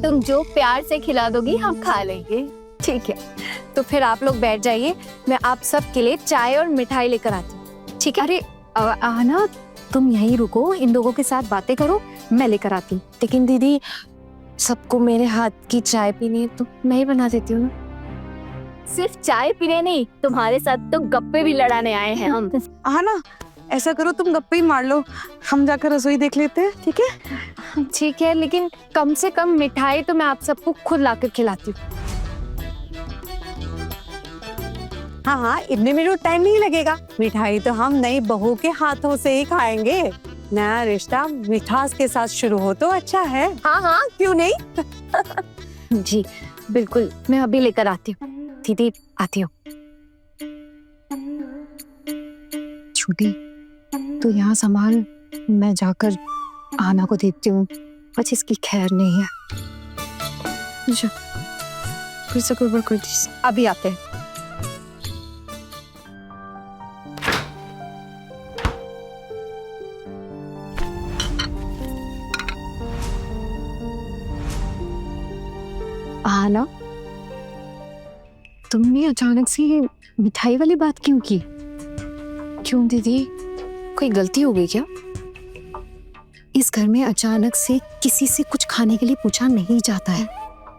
तुम जो प्यार से खिला दोगी हम खा लेंगे। ठीक है, तो फिर आप लोग बैठ जाइए, मैं आप सब के लिए चाय और मिठाई लेकर आती हूँ। ठीक है? अरे आना, तुम यहीं रुको, इन लोगों के साथ बातें करो, मैं लेकर आती हूँ। लेकिन दीदी, सबको मेरे हाथ की चाय पीनी है तो मैं ही बना देती हूँ ना। सिर्फ चाय पीने नहीं, तुम्हारे साथ तो गप्पे भी लड़ाने आए हैं हम।
हाँ ना, ऐसा करो तुम गप्पे ही मार लो, हम जाकर रसोई देख लेते हैं। ठीक है?
ठीक है, लेकिन कम से कम मिठाई तो मैं आप सबको खुद लाकर खिलाती हूँ।
हाँ हाँ, इतने मिनट टाइम नहीं लगेगा। मिठाई तो हम नई बहू के हाथों से ही खाएंगे। नया रिश्ता मिठास के साथ शुरू हो तो अच्छा है।
हाँ हाँ,
क्यों नहीं?
जी बिल्कुल, मैं अभी लेकर आती हूँ। दीदी आती हूँ।
छोटी, तो यहाँ संभाल, मैं जाकर आना को देखती हूँ। आज इसकी खैर नहीं है।
अभी आते हैं।
आना, तुमने अचानक से ये मिठाई वाली बात क्यों की?
क्यों दीदी, कोई गलती हो गई क्या?
इस घर में अचानक से किसी से कुछ खाने के लिए पूछा नहीं जाता है,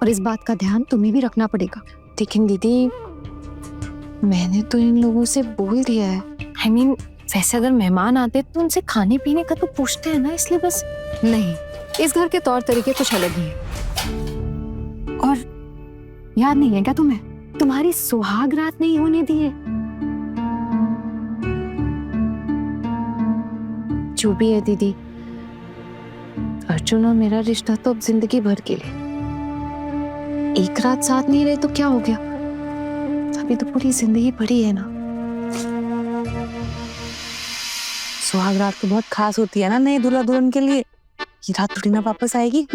और इस बात का ध्यान तुम्हें भी रखना पड़ेगा।
लेकिन दीदी, मैंने तो इन लोगों से बोल दिया है। I mean, वैसे अगर मेहमान आते तो उनसे खाने पीने का तो पूछते हैं ना, इसलिए बस।
नहीं, इस घर के तौर तरीके कुछ अलग ही हैं। और याद नहीं है क्या तुम्हें, तुम्हारी सुहाग रात नहीं होने दी है।
जो भी है दीदी, अर्जुन और मेरा रिश्ता तो अब जिंदगी भर के लिए।
एक रात साथ नहीं रहे तो क्या हो गया, अभी तो पूरी जिंदगी पड़ी है ना।
सुहाग रात तो बहुत खास होती है ना नए दूल्हा दुल्हन के लिए। ये रात थोड़ी ना वापस आएगी।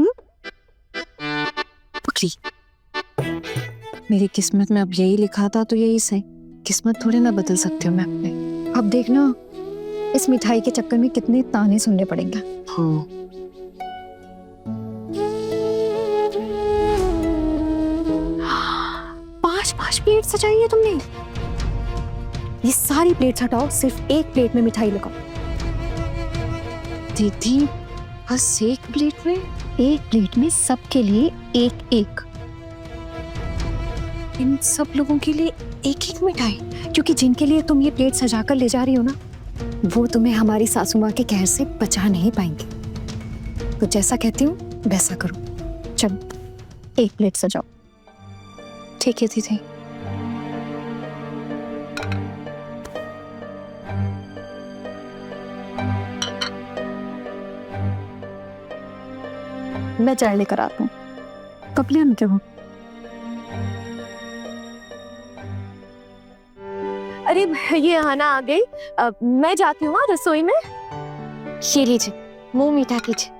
पकड़ी, मेरी किस्मत में अब यही लिखा था तो यही सही। किस्मत थोड़ी ना बदल सकती हूँ मैं अपने। अब देखना, इस मिठाई के चक्कर में कितने ताने सुनने पड़ेंगे।
हाँ,
5 प्लेट सजाई है तुमने। ये सारी प्लेट हटाओ, सिर्फ एक प्लेट में मिठाई लगाओ। दीदी, बस एक प्लेट में? एक प्लेट में सबके लिए एक एक। इन सब लोगों के लिए एक एक मिठाई? क्योंकि जिनके लिए तुम ये प्लेट सजा कर ले जा रही हो ना, वो तुम्हें हमारी सासू माँ के कहर से बचा नहीं पाएंगे। तो जैसा कहती हूँ वैसा करो। चलो, एक प्लेट सजाओ।
ठीक है दीदी।
मैं चाय लेकर आता हूँ। कब ले आते हो?
अरे ये आना आ गई, मैं जाती हूँ रसोई में। ये लीजिए, मुंह मीठा कीजिए।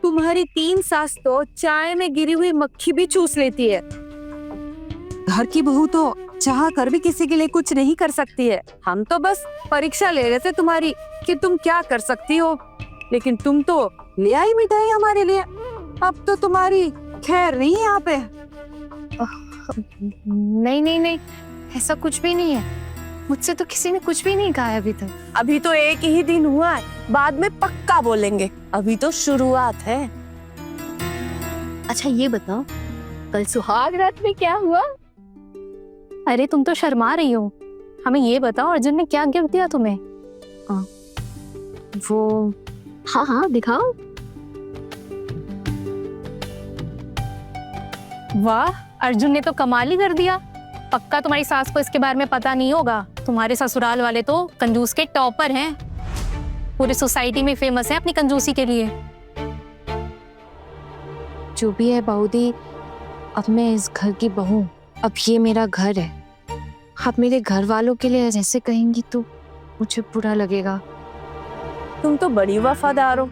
तुम्हारी 3 सास तो चाय में गिरी हुई मक्खी भी चूस लेती है। घर की बहू तो चाह कर भी किसी के लिए कुछ नहीं कर सकती है। हम तो बस परीक्षा ले रहे थे तुम्हारी कि तुम क्या कर सकती हो, लेकिन तुम तो ले आई मिठाई हमारे लिए। अब तो तुम्हारी खैर नहीं है यहाँ पे।
नहीं नहीं नहीं, ऐसा कुछ भी नहीं है। मुझसे तो किसी ने कुछ भी नहीं कहा है अभी तक।
अभी तो एक ही दिन हुआ है, बाद में पक्का बोलेंगे। अभी तो शुरुआत है।
अच्छा ये बताओ, कल सुहाग रात में क्या हुआ? अरे तुम तो शर्मा रही हो, हमें ये बताओ, अर्जुन ने क्या गिफ्ट दिया तुम्हें? वो हाँ हाँ दिखाओ। वाह, अर्जुन ने तो कमाल ही कर दिया। पक्का तुम्हारी सास को इसके बारे में पता नहीं होगा। तुम्हारे ससुराल वाले तो कंजूस के टॉपर हैं, पूरी सोसाइटी में फेमस है अपनी कंजूसी के लिए। जो भी है बाऊदी, अब मैं इस घर की बहू, अब ये मेरा घर है। आप मेरे घर वालों के लिए जैसे कहेंगी तो मुझे बुरा लगेगा।
तुम तो बड़ी वफादार हो।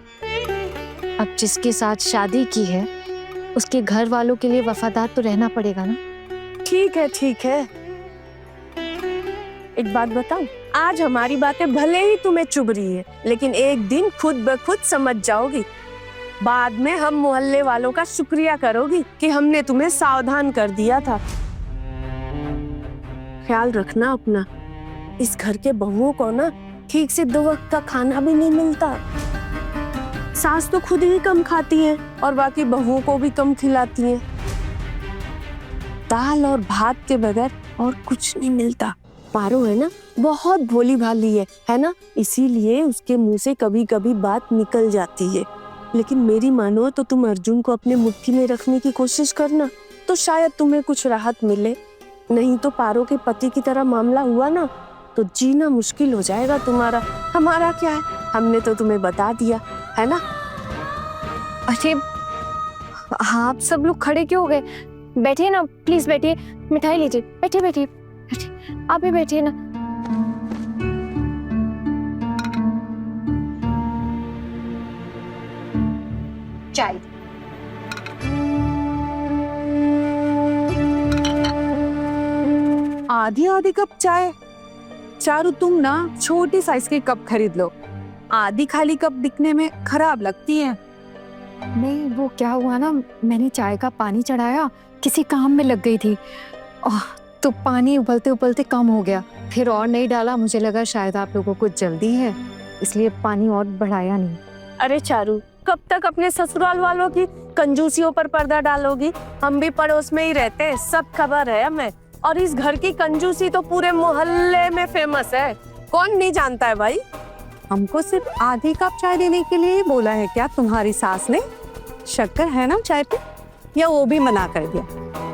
अब जिसके साथ शादी की है उसके घर वालों के लिए वफादार तो रहना पड़ेगा ना।
ठीक है ठीक है। एक बात बताऊं, आज हमारी बातें भले ही तुम्हें चुभ रही है, लेकिन एक दिन खुद ब खुद समझ जाओगी। बाद में हम मोहल्ले वालों का शुक्रिया करोगी कि हमने तुम्हें सावधान कर दिया था। ख्याल रखना अपना। इस घर के बहुओं को ना ठीक से 2 वक्त का खाना भी नहीं मिलता। सास तो खुद ही कम खाती है और बाकी बहुओं को भी कम खिलाती है। दाल और भात के बगैर और कुछ नहीं मिलता। पारो है ना, बहुत भोली भाली है ना, इसीलिए उसके मुंह से कभी कभी बात निकल जाती है। लेकिन मेरी मानो तो तुम अर्जुन को अपने मुट्ठी में रखने की कोशिश करना, तो शायद तुम्हें कुछ राहत मिले। नहीं तो पारो के पति की तरह मामला हुआ ना, तो जीना मुश्किल हो जाएगा तुम्हारा। हमारा क्या है, हमने तो तुम्हें बता दिया है ना।
अरे हाँ, आप सब लोग खड़े क्यों हो गए? बैठिए ना, प्लीज बैठिए, मिठाई लीजिए। बैठिए बैठिए बैठिए, आप भी बैठिए ना।
चाय।
आधी आधी कप चाय? चारू तुम ना छोटी साइज के कप खरीद लो, आधी खाली कप दिखने में खराब लगती है।
नहीं, वो क्या हुआ ना, मैंने चाय का पानी चढ़ाया, किसी काम में लग गई थी, तो पानी उबलते उबलते कम हो गया, फिर और नहीं डाला। मुझे लगा शायद आप लोगों को जल्दी है, इसलिए पानी और बढ़ाया नहीं।
अरे चारू, कब तक अपने ससुराल वालों की कंजूसियों पर पर्दा डालोगी? हम भी पड़ोस में ही रहते हैं, सब खबर है हमें। और इस घर की कंजूसी तो पूरे मोहल्ले में फेमस है, कौन नहीं जानता है भाई।
हमको सिर्फ आधी कप चाय देने के लिए ही बोला है क्या तुम्हारी सास ने? शक्कर है ना चाय पे, या वो भी मना कर दिया?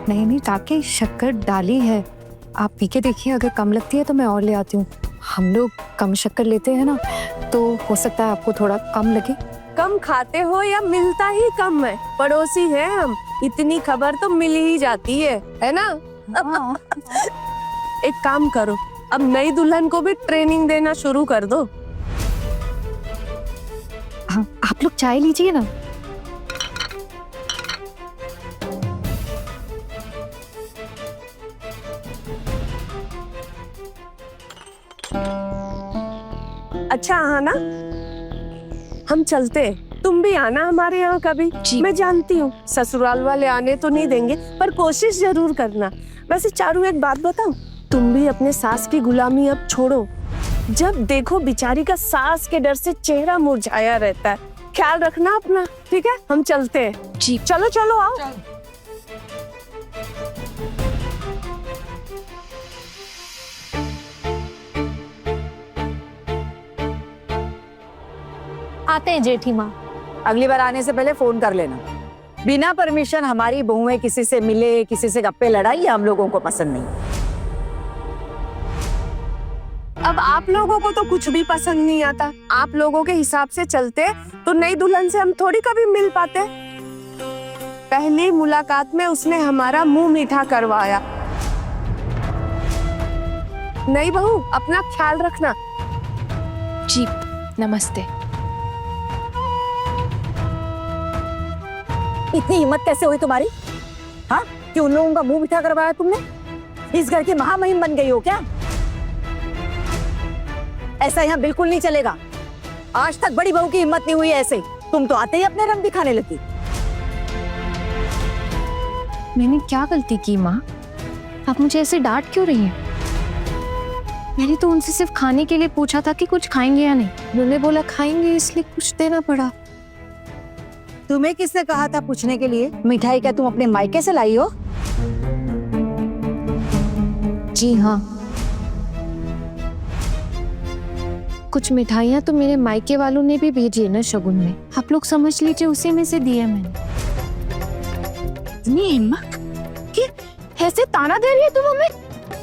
नहीं नहीं, ताकि शक्कर डाली है, आप पी के देखिए, अगर कम लगती है तो मैं और ले आती हूँ। हम लोग कम शक्कर लेते हैं ना, तो हो सकता है आपको थोड़ा कम लगे।
कम खाते हो या मिलता ही कम है? पड़ोसी है हम, इतनी खबर तो मिल ही जाती है ना। एक काम करो, अब नई दुल्हन को भी ट्रेनिंग देना शुरू कर दो।
हाँ, आप लोग चाय लीजिए ना।
अच्छा हाँ ना, हम चलते हैं, तुम भी आना हमारे यहाँ कभी। मैं जानती हूँ ससुराल वाले आने तो नहीं देंगे, पर कोशिश जरूर करना। वैसे चारू, एक बात बताऊं, तुम भी अपने सास की गुलामी अब छोड़ो। जब देखो बेचारी का सास के डर से चेहरा मुरझाया रहता है। ख्याल रखना अपना, ठीक है? हम चलते हैं। जी चलो चलो आओ।
आते हैं जेठी माँ।
अगली बार आने से पहले फोन कर लेना। बिना परमिशन हमारी बहुएं किसी से मिले, किसी से गप्पे लड़ाई, हम लोगों को पसंद नहीं।
अब आप लोगों को तो कुछ भी पसंद नहीं आता। आप लोगों के हिसाब से चलते तो नई दुल्हन से हम थोड़ी कभी मिल पाते। पहली मुलाकात में उसने हमारा मुंह मीठा करवाया। नई बहू, अपना ख्याल रखना।
जी नमस्ते।
इतनी हिम्मत कैसे हुई तुम्हारी? हाँ, कि उन लोगों का मुंह मीठा करवाया तुमने? इस घर की महामहिम बन गई हो क्या? ऐसा यहाँ बिल्कुल नहीं चलेगा। आज तक बड़ी बहू की हिम्मत नहीं हुई ऐसे। तुम तो आते ही अपने रंग दिखाने लगी।
मैंने क्या गलती की माँ? आप मुझे ऐसे डांट क्यों रही हैं? मैंने तो उनसे सिर्फ खाने के लिए पूछा था कि कुछ खाएंगे या नहीं। उन्होंने बोला खाएंगे, इसलिए कुछ देना पड़ा।
तुम्हें किसने कहा था पूछने के लिए? मिठाई क्या तुम अपने मायके से लाई हो?
जी हाँ, कुछ मिठाइयाँ तो मेरे मायके वालों ने भी भेजी है ना शगुन में। आप लोग समझ लीजिए, उसी में से दिए मैंने।
इतनी हिम्मत कि ऐसे ताना दे रही है तुम हमें?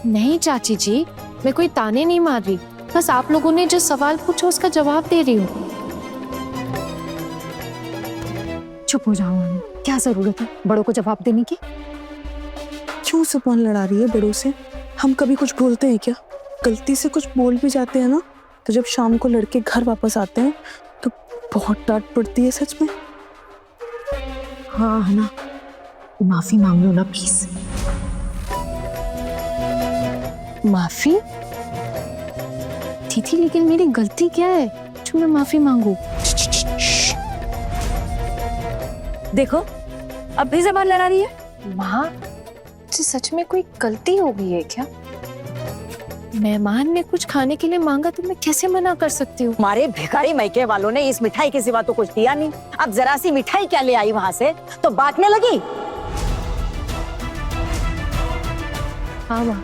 नहीं चाची जी, मैं कोई ताने नहीं मार रही, बस आप लोगों ने जो सवाल पूछा उसका जवाब दे रही हूँ।
चुप हो जाओ, क्या जरूरत है बड़ों को जवाब देने की?
क्यों जुबान लड़ा रही है बड़ों से? हम कभी कुछ बोलते हैं क्या? गलती से कुछ बोल भी जाते हैं ना, तो जब शाम को लड़के घर वापस आते हैं तो बहुत डांट पड़ती है सच में।
हाँ है ना, माफी मांग लो ना प्लीज।
माफी? दीदी लेकिन मेरी गलती क्या है जो मैं माफी मांगू?
देखो अब भी जबान लड़ा रही है।
माँ, मुझसे सच में कोई गलती हो गई है क्या? मेहमान ने कुछ खाने के लिए मांगा तो मैं कैसे मना कर सकती हूँ?
हमारे भिखारी मायके वालों ने इस मिठाई के सिवा तो कुछ दिया नहीं। अब जरा सी मिठाई क्या ले आई वहां से तो बांटने लगी।
हाँ माँ,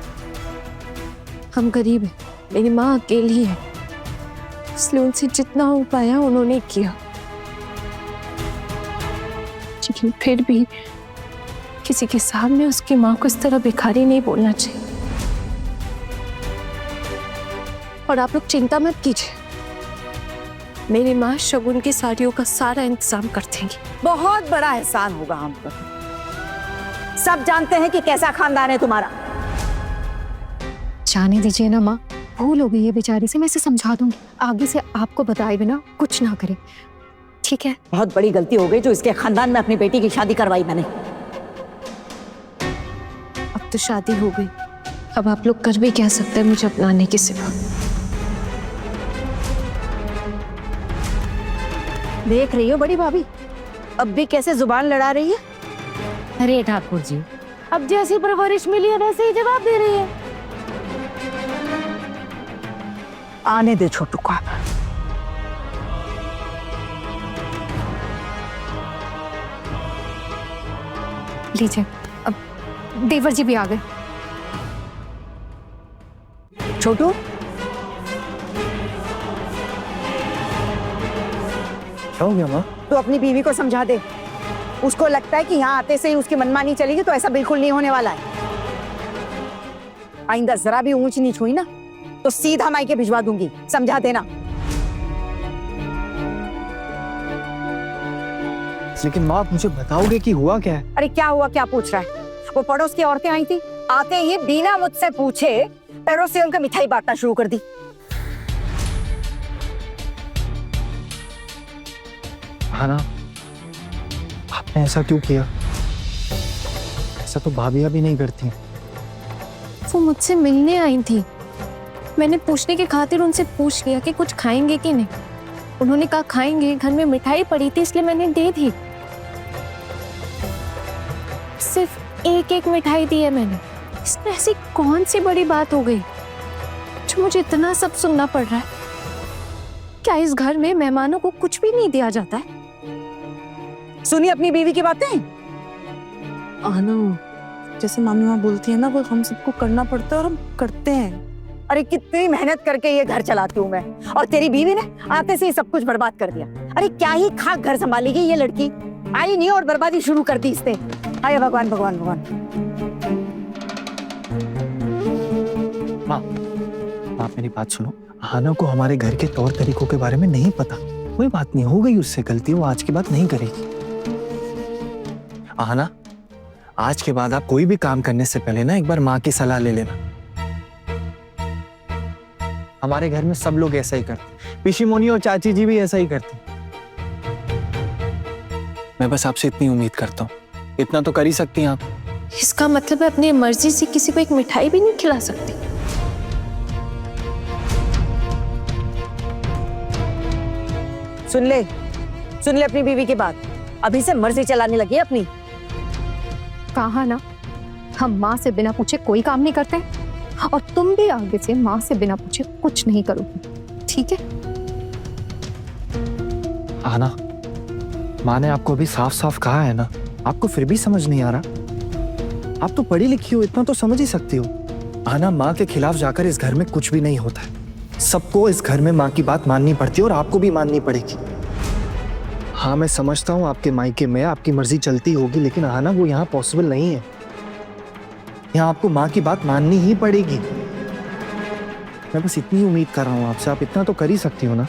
हम गरीब हैं, मेरी माँ अकेली है, इसलिए उनसे जितना हो पाया उन्होंने किया। लेकिन फिर भी किसी के सामने उसकी माँ को इस तरह भिखारी नहीं बोलना चाहिए। और आप लोग चिंता मत कीजिए, मेरी माँ शगुन की साड़ियों का सारा इंतजाम कर देंगी।
बहुत बड़ा एहसान होगा हम पर। सब जानते हैं कि कैसा खानदान है तुम्हारा।
जाने दीजिए ना माँ, भूल हो गई है बेचारी से, मैं इसे समझा दूंगी। आगे से आपको बताए बिना कुछ ना करे, ठीक है?
बहुत बड़ी गलती हो गई जो इसके खानदान में अपनी बेटी की शादी करवाई मैंने।
अब तो शादी हो गई, अब आप लोग कर भी क्या सकते हैं मुझे अपनाने के सिवा।
देख रही हो बड़ी भाभी, अब भी कैसे जुबान लड़ा रही है।
अरे ठाकुर जी, अब जैसी परवरिश मिली है वैसे ही जवाब दे रही है।
आने दे छोटू को।
लीजिए, अब देवर जी भी आ गए।
छोटू
क्या हो गया माँ?
तो अपनी बीवी को समझा दे। उसको लगता है कि यहाँ आते से ही उसकी मनमानी चलेगी, तो ऐसा बिल्कुल नहीं होने वाला है। आइंदा जरा भी ऊंच नीच हुई ना तो सीधा मायके भिजवा दूंगी, समझा देना।
लेकिन माँ आप मुझे बताओगे कि हुआ क्या है?
अरे क्या हुआ, क्या पूछ रहा है? वो पड़ोस की औरतें आई थी, आते ही बिना मुझसे पूछे पैरों से उनका मिठाई बांटना शुरू कर दी।
हाँ ना, आपने ऐसा क्यों किया? ऐसा तो भाभियां भी नहीं करती।
वो मुझसे मिलने आई थी, मैंने पूछने की खातिर उनसे पूछ लिया कि कुछ खाएंगे कि नहीं। उन्होंने कहा खाएंगे, घर में मिठाई पड़ी थी इसलिए मैंने दे दी। सिर्फ एक एक मिठाई दी है मैंने, इसमें ऐसी कौन सी बड़ी बात हो गई जो मुझे इतना सब सुनना पड़ रहा है? क्या इस घर में मेहमानों को कुछ भी नहीं दिया जाता है?
सुनी अपनी बीवी की बातें।
आना, जैसे मामी माँ बोलती है ना, वो हम सबको करना पड़ता है और हम करते हैं।
अरे कितनी मेहनत करके ये घर चलाती हूँ मैं, और तेरी बीवी ने आते से ही सब कुछ बर्बाद कर दिया। अरे क्या ही खाक घर संभालेगी ये लड़की, आई नहीं और बर्बादी शुरू कर दी इसने। हाय भगवान भगवान भगवान।
माँ, आप मेरी बात सुनो। आना को हमारे घर के तौर तरीकों के बारे में नहीं पता। कोई बात नहीं, हो गई उससे गलती, वो आज की बात नहीं करेगी। आना, आज के बाद आप कोई भी काम करने से पहले ना एक बार माँ की सलाह ले लेना। हमारे घर में सब लोग ऐसा ही करते, पिशी मोनी और चाची जी भी ऐसा ही करती। मैं बस आपसे इतनी उम्मीद करता हूँ, इतना तो कर ही सकती हैं आप।
इसका मतलब है अपनी मर्जी से किसी को एक मिठाई भी नहीं खिला सकती?
सुन ले अपनी बीवी की बात, अभी से मर्जी चलाने लगी है अपनी।
कहा ना, हम माँ से बिना पूछे कोई काम नहीं करते, और तुम भी आगे से माँ से बिना पूछे कुछ नहीं करोगी, ठीक है?
आना, माँ ने आपको अभी साफ साफ कहा है ना, आपको फिर भी समझ नहीं आ रहा? आप तो पढ़ी लिखी हो, इतना तो समझ ही सकती हो। आना, माँ के खिलाफ जाकर इस घर में कुछ भी नहीं होता है। सबको इस घर में माँ की बात माननी पड़ती है और आपको भी माननी पड़ेगी। हाँ, मैं समझता हूँ आपके मायके में आपकी मर्जी चलती होगी, लेकिन आना वो यहाँ पॉसिबल नहीं है। यहाँ आपको माँ की बात माननी ही पड़ेगी। मैं बस इतनी उम्मीद कर रहा हूँ आपसे, आप इतना तो कर ही सकती हो ना।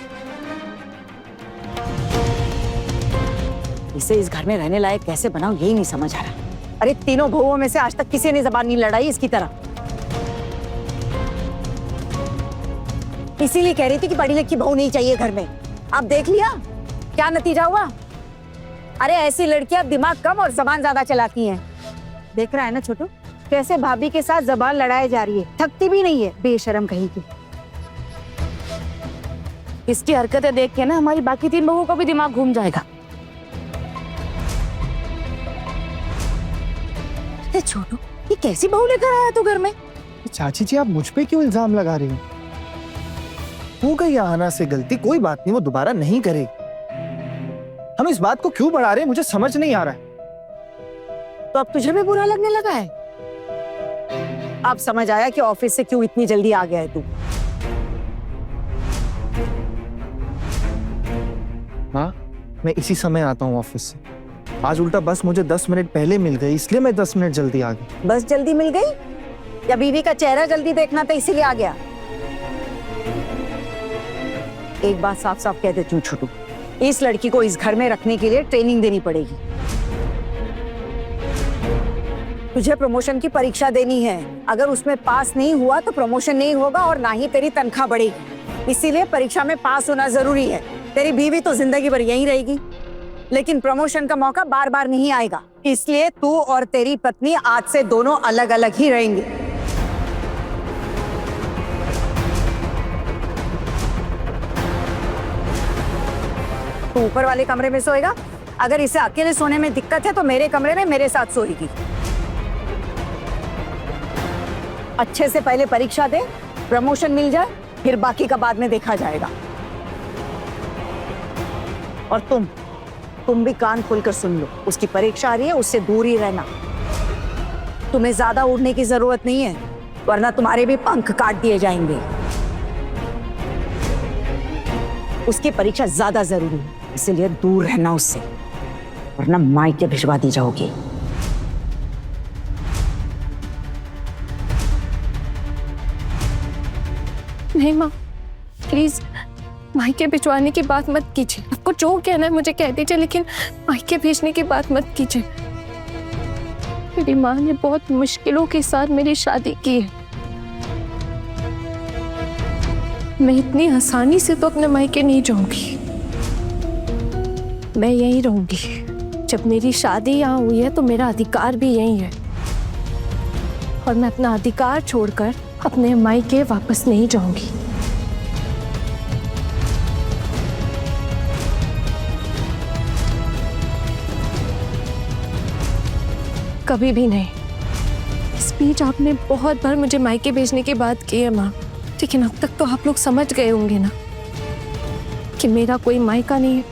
इसे इस घर में रहने लायक कैसे बनाऊं यही नहीं समझ आ रहा। अरे तीनों बहुओं में से आज तक किसी ने जबान नहीं लड़ाई इसकी तरह। इसीलिए कह रही थी कि पढ़ी लिखी बहू नहीं चाहिए घर में। अब देख लिया क्या नतीजा हुआ। अरे ऐसी लड़कियां दिमाग कम और जबान ज्यादा चलाती हैं। देख रहा है ना छोटू, कैसे भाभी के साथ जबान लड़ाए जा रही है, थकती भी नहीं है, बेशरम कहीं की।
इसकी हरकतें देख के ना हमारी बाकी 3 बहुओं का भी दिमाग घूम जाएगा।
अरे छोटू, ये कैसी बहू लेकर आया तू घर में?
चाची जी, आप मुझ पे क्यों इल्जाम लगा रही हो? हो गई आना से गलती, कोई बात नहीं, वो दोबारा नहीं करेगी। हम इस बात को क्यों बढ़ा रहे हैं, मुझे समझ नहीं आ रहा है।
तो अब तुझे भी बुरा लगने लगा है? अब समझ आया कि ऑफिस से क्यों इतनी जल्दी आ गया है तू।
हाँ, मैं इसी समय आता हूँ ऑफिस से। आज उल्टा बस मुझे 10 मिनट पहले मिल गई, इसलिए मैं 10 मिनट जल्दी आ गई।
बस जल्दी मिल गई या बीवी का चेहरा जल्दी देखना था इसीलिए आ गया? एक बात साफ साफ कह देती हूँ छोटू, इस लड़की को इस घर में रखने के लिए ट्रेनिंग देनी पड़ेगी। तुझे प्रमोशन की परीक्षा देनी है, अगर उसमें पास नहीं हुआ तो प्रमोशन नहीं होगा और ना ही तेरी तनख्वाह बढ़ेगी। इसीलिए परीक्षा में पास होना जरूरी है। तेरी बीवी तो जिंदगी भर यहीं रहेगी, लेकिन प्रमोशन का मौका बार बार नहीं आएगा, इसलिए तू और तेरी पत्नी आज से दोनों अलग अलग ही रहेंगे। तू ऊपर वाले कमरे में सोएगा, अगर इसे अकेले सोने में दिक्कत है तो मेरे कमरे में मेरे साथ सोएगी। अच्छे से पहले परीक्षा दे, प्रमोशन मिल जाए, फिर बाकी का बाद में देखा जाएगा। और तुम भी कान खोलकर सुन लो, उसकी परीक्षा आ रही है, उससे दूर ही रहना। तुम्हें ज्यादा उड़ने की जरूरत नहीं है, वरना तुम्हारे भी पंख काट दिए जाएंगे। उसकी परीक्षा ज्यादा जरूरी है, इसलिए दूर रहना उससे, वरना मायके भिजवा दी जाओगी।
नहीं माँ, प्लीज मायके भिजवाने की बात मत कीजिए। आपको जो कहना है मुझे कह दीजिए, लेकिन मायके भेजने की बात मत कीजिए। मेरी माँ ने बहुत मुश्किलों के साथ मेरी शादी की है। मैं इतनी आसानी से तो अपने मायके नहीं जाऊंगी। मैं यहीं रहूंगी। जब मेरी शादी यहाँ हुई है तो मेरा अधिकार भी यहीं है, और मैं अपना अधिकार छोड़कर अपने मायके वापस नहीं जाऊंगी। कभी भी नहीं। इस बीच आपने बहुत बार मुझे मायके भेजने की बात की है माँ, लेकिन अब तक तो आप लोग समझ गए होंगे ना कि मेरा कोई मायका नहीं है।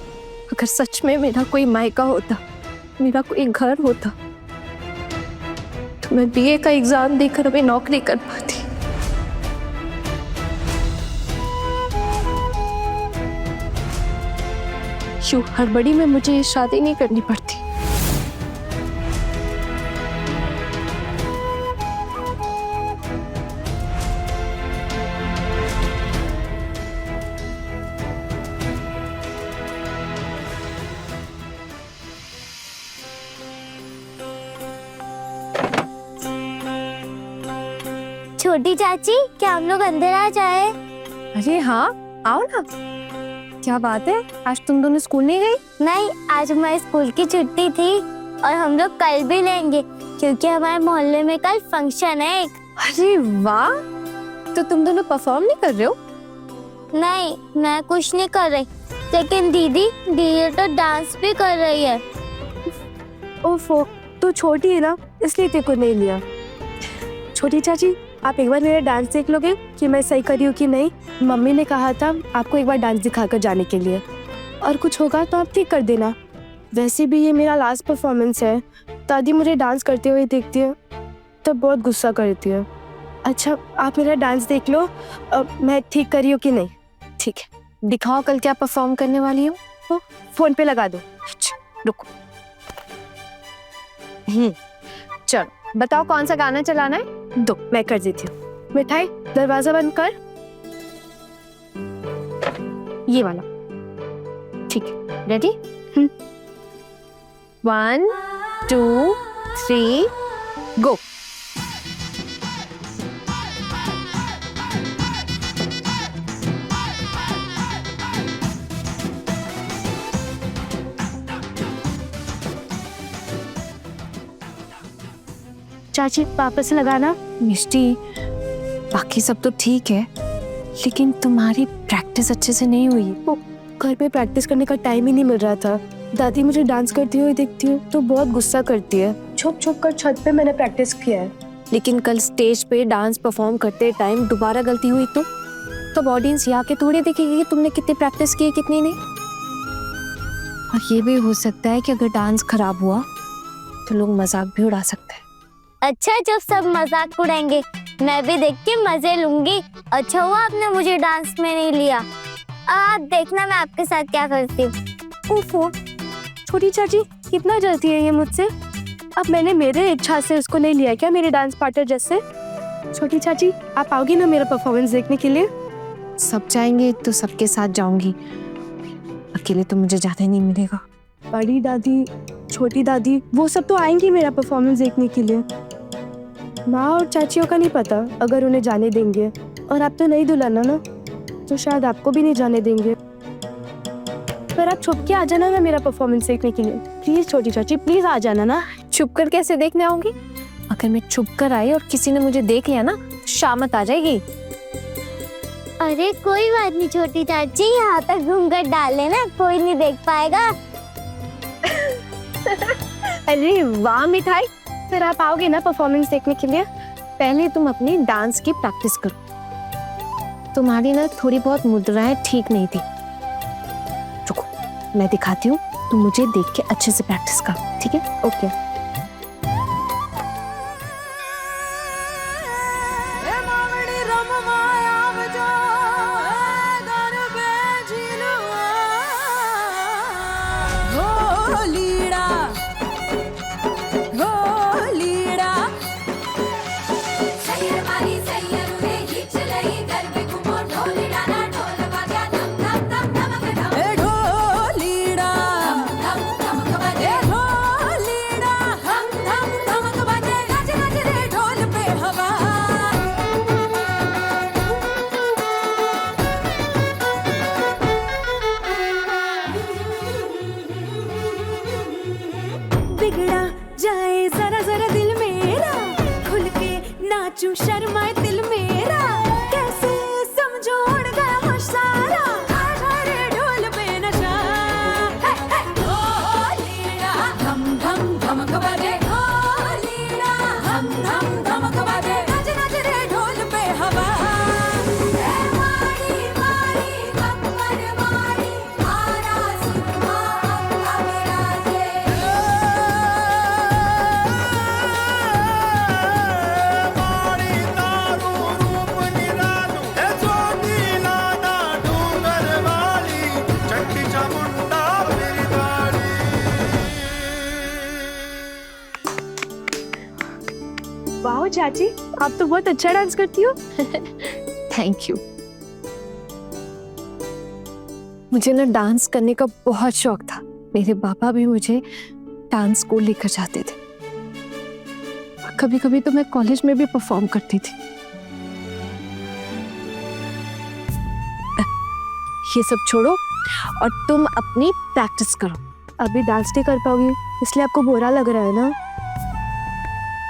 अगर सच में मेरा कोई मायका होता, मेरा कोई घर होता, तो मैं बीए का एग्जाम देकर अभी नौकरी कर पाती। यूं हड़बड़ी में मुझे ये शादी नहीं करनी पड़ती।
छोटी चाची, क्या हम लोग अंदर आ जाए?
अरे हाँ, आओ ना। क्या बात है, आज तुम दोनों स्कूल नहीं गई?
नहीं, आज हमारे स्कूल की छुट्टी थी और हम लोग कल भी लेंगे, क्योंकि हमारे मोहल्ले में कल फंक्शन है एक।
अरे वाह, तो तुम दोनों परफॉर्म नहीं कर रहे हो?
नहीं, मैं कुछ नहीं कर रही, लेकिन दीदी तो डांस भी कर रही है।
ओफो, तू छोटी है ना, इसलिए तेरे को नहीं लिया। छोटी चाची, आप एक बार मेरा डांस देख लोगे कि मैं सही कर रही हूँ कि नहीं? मम्मी ने कहा था आपको एक बार डांस दिखाकर जाने के लिए, और कुछ होगा तो आप ठीक कर देना। वैसे भी ये मेरा लास्ट परफॉर्मेंस है। दादी मुझे डांस करते हुए देखती है तब बहुत गुस्सा करती है। अच्छा, आप मेरा डांस देख लो, मैं ठीक कर रही हूँ कि नहीं। ठीक है, दिखाओ कल क्या परफॉर्म करने वाली हो। तो फोन पे लगा दो। अच्छा, रुको। चलो बताओ कौन सा गाना चलाना है। दो, मैं कर देती हूँ। मिठाई, दरवाजा बंद कर। ये वाला, ठीक है। रेडी? 1 2 3 गो।
चाची वापस लगाना।
मिष्टी, बाकी सब तो ठीक है, लेकिन तुम्हारी प्रैक्टिस अच्छे से नहीं हुई।
वो घर पे प्रैक्टिस करने का टाइम ही नहीं मिल रहा था। दादी मुझे डांस करती हुई दिखती है तो बहुत गुस्सा करती है। छुप छुप कर छत पे मैंने प्रैक्टिस किया है।
लेकिन कल स्टेज पे डांस परफॉर्म करते टाइम दोबारा गलती हुई तो तब ऑडियंस यहाँ के थोड़े देखेगी कि तुमने कितनी प्रैक्टिस की है कितनी नहीं। और ये भी हो सकता है कि अगर डांस खराब हुआ तो लोग मजाक भी उड़ा सकते हैं।
अच्छा, जब सब मजाक उड़ाएंगे मैं भी देख के मजे लूंगी। अच्छा हुआ आपने मुझे डांस में नहीं लिया। आप देखना मैं आपके साथ क्या करती हूँ।
ओफो, छोटी चाची कितना जलती है ये मुझसे। अब मैंने मेरे इच्छा से उसको नहीं लिया क्या मेरे डांस पार्टनर जैसे। छोटी चाची आप आओगी ना मेरा परफॉर्मेंस देखने के लिए?
सब जाएंगे तो सबके साथ जाऊंगी, अकेले तो मुझे जाने नहीं मिलेगा।
बड़ी दादी, छोटी दादी वो सब तो आएंगी मेरा परफॉर्मेंस देखने के लिए। माँ और चाचियों का नहीं पता अगर उन्हें जाने देंगे। और आप तो नहीं दुल्हन ना, तो शायद आपको भी नहीं जाने देंगे। पर आप छुप के आ जाना ना मेरा परफॉर्मेंस देखने के लिए। प्लीज छोटी चाची, प्लीज आ जाना ना।
छुप कर कैसे देखने आऊंगी? अगर मैं छुप कर आई और किसी ने मुझे देख लिया ना, शामत आ जाएगी।
अरे कोई बात नहीं छोटी चाची, यहाँ तक घूंघट डाल लेना, कोई नहीं देख पाएगा।
अरे वाह मिठाई, फिर आप आओगे ना परफॉर्मेंस देखने के लिए? पहले तुम अपनी डांस की प्रैक्टिस करो। तुम्हारी ना थोड़ी बहुत मुद्राएं ठीक नहीं थी। रुको, मैं दिखाती हूँ, तुम मुझे देख के अच्छे से प्रैक्टिस करो, ठीक है?
ओके।
बिगड़ा जाए जरा जरा दिल मेरा, खुल के नाचूं शर्माए दिल मेरा, कैसे समझो उड़ गया होश सारा, रे ढोल पे नशा। ढोलीड़ा धम धम धमक बजे, ढोलीड़ा धम धम धमक बजे, नच नच रे ढोल पे हवा। मारी मारी कमर मारी, आरा सिंहा मेरा से।
वाह चाची, आप तो बहुत अच्छा डांस करती हो।
Thank you. मुझे ना डांस करने का बहुत शौक था। मेरे पापा भी मुझे डांस स्कूल लेकर जाते थे। कभी कभी तो मैं कॉलेज में भी परफॉर्म करती थी। ये सब छोड़ो और तुम अपनी प्रैक्टिस करो।
अभी डांस नहीं कर पाओगी इसलिए आपको बुरा लग रहा है ना?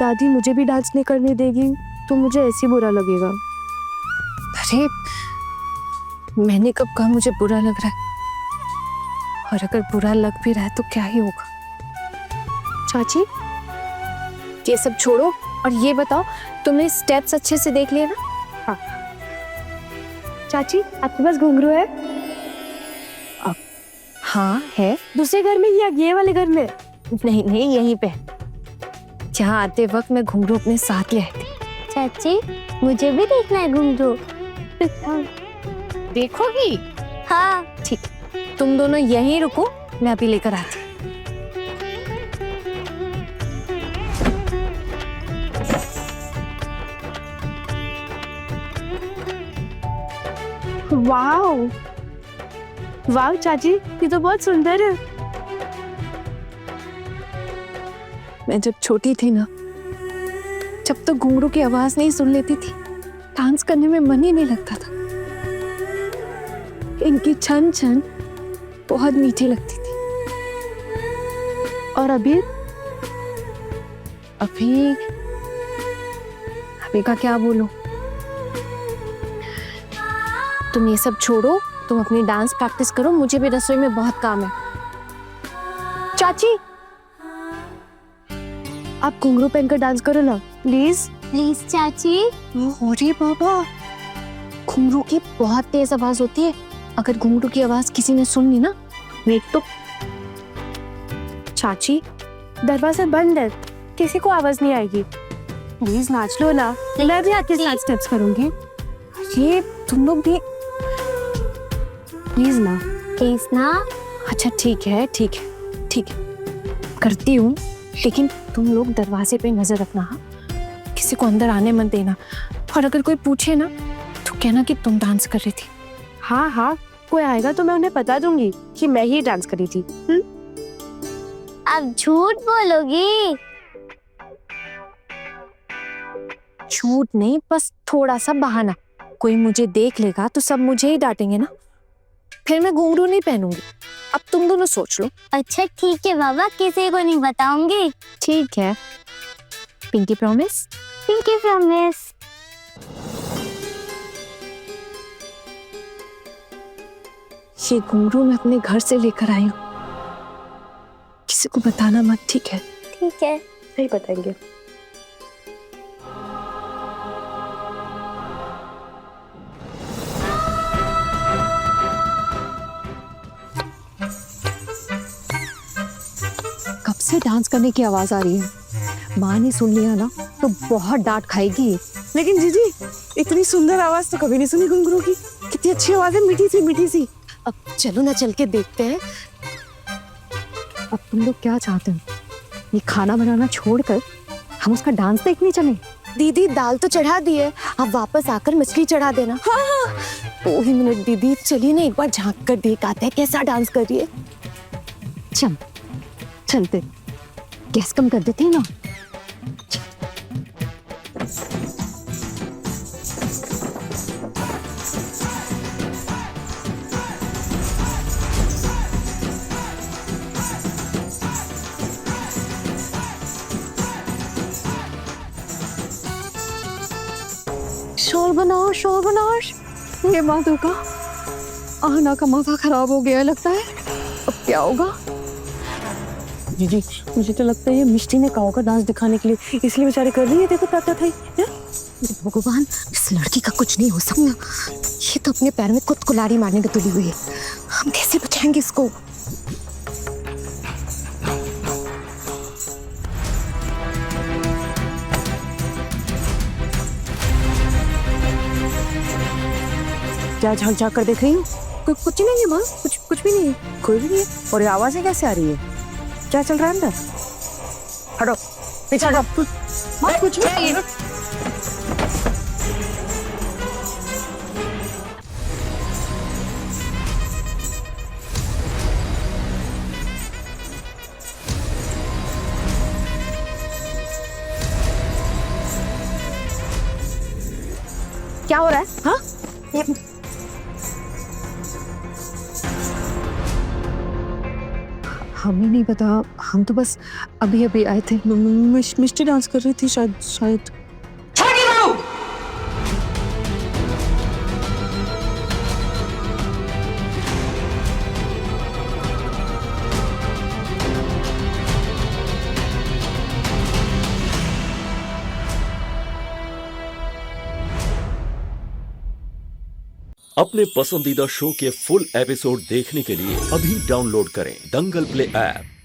दादी मुझे भी डांस नहीं करने देगी तो मुझे ऐसे बुरा लगेगा।
अरे मैंने कब कहा मुझे बुरा लग रहा है? और अगर बुरा लग भी रहा है तो क्या ही होगा।
चाची
ये सब छोड़ो और ये बताओ, तुमने स्टेप्स अच्छे से देख लिए ना?
हाँ। चाची आपके पास घुंघरू है?
हाँ है।
दूसरे घर में या ये वाले घर में?
नहीं नहीं, यहीं पे। यहाँ आते वक्त मैं घुंघरू अपने साथ ले आई थी।
चाची मुझे भी देखना है घुंघरू।
देखोगी?
हाँ।
ठीक, तुम दोनों यहीं रुको, मैं अभी लेकर आती हूँ।
वाओ वाओ चाची, ये तो बहुत सुंदर है।
मैं जब छोटी थी ना, जब तक घुंघरू की आवाज नहीं सुन लेती थी, डांस करने में मन ही नहीं लगता था। इनकी छन छन बहुत मीठी लगती थी। और अभी भाभी का क्या बोलूं? तुम ये सब छोड़ो, तुम अपनी डांस प्रैक्टिस करो, मुझे भी रसोई में बहुत काम है। चाची, आप घुंघरू पहनकर डांस करो ना प्लीज।
प्लीज चाची।
अरे बाबा, घुंघरू की बहुत तेज आवाज होती है, अगर घुंघरू की आवाज किसी ने सुन ली ना, वेट तो। चाची, दरवाजा बंद है, किसी को आवाज नहीं आएगी, प्लीज नाच लो ना। मैं भी आपके साथ स्टेप्स करूंगी। ये तुम लोग भी प्लीज ना।
प्लीज ना।
अच्छा ठीक है, ठीक है, ठीक है, करती हूँ, लेकिन तुम लोग दरवाजे पे नजर रखना, हाँ? किसी को अंदर आने मत देना, और अगर कोई पूछे ना तो कहना कि तुम डांस कर रही थी।
हाँ हाँ, कोई आएगा तो मैं उन्हें बता दूंगी कि मैं ही डांस करी थी।
अब झूठ बोलोगी?
झूठ नहीं, बस थोड़ा सा बहाना। कोई मुझे देख लेगा तो सब मुझे ही डांटेंगे ना, फिर मैं घुंघरू नहीं पहनूंगी। अब तुम दोनों सोच लो।
अच्छा ठीक है बाबा, किसी को नहीं बताऊंगी।
ठीक है, पिंकी प्रॉमिस।
Pinky promise.
ये घुंघरू मैं अपने घर से लेकर आई हूँ, किसी को बताना मत, ठीक है?
ठीक है।
नहीं बताएंगे।
कब से डांस करने की आवाज आ रही है, माँ ने सुन लिया ना तो बहुत डांट खाएगी।
लेकिन जीजी, इतनी सुंदर आवाज तो कभी नहीं सुनी घुंघरू की। कितनी अच्छी आवाज है, मीठी सी मीठी सी।
अब चलो ना, चल के देखते हैं।
अब तुम लोग क्या चाहते हो, ये खाना बनाना छोड़कर हम उसका डांस देखने चले?
दीदी, दाल तो चढ़ा दी है, आप वापस आकर मछली चढ़ा देना। हाँ, 2 ही मिनट दीदी, चलिए ना एक बार झांक कर देख आते हैं कैसा डांस कर रही है।
चल चलते, गैस कम कर देते हैं ना।
शोरबनाश, ये माधव का आना का मौका खराब हो गया लगता है। अब क्या होगा?
जीजी, मुझे तो लगता है ये मिष्टी ने काओ का डांस दिखाने के लिए इसलिए बेचारे कर रही है। देखो ताता था।
भगवान, इस लड़की का कुछ नहीं हो सकता, ये तो अपने पैर में खुद कुल्हाड़ी मारने को तुली हुई है। हम कैसे बचाएंगे इसको?
क्या झांक झांक कर देख रही हूँ?
कुछ नहीं है माँ, कुछ भी नहीं है।
कोई भी नहीं है। और ये आवाजें कैसे आ रही है? क्या चल रहा है अंदर? हटो, पीछे हटो। कुछ भी नहीं है।
क्या हो रहा है? हाँ,
हमें नहीं पता, हम तो बस अभी अभी आए थे।
मिष्टी डांस कर रही थी शायद।
अपने पसंदीदा शो के फुल एपिसोड देखने के लिए अभी डाउनलोड करें दंगल प्ले ऐप।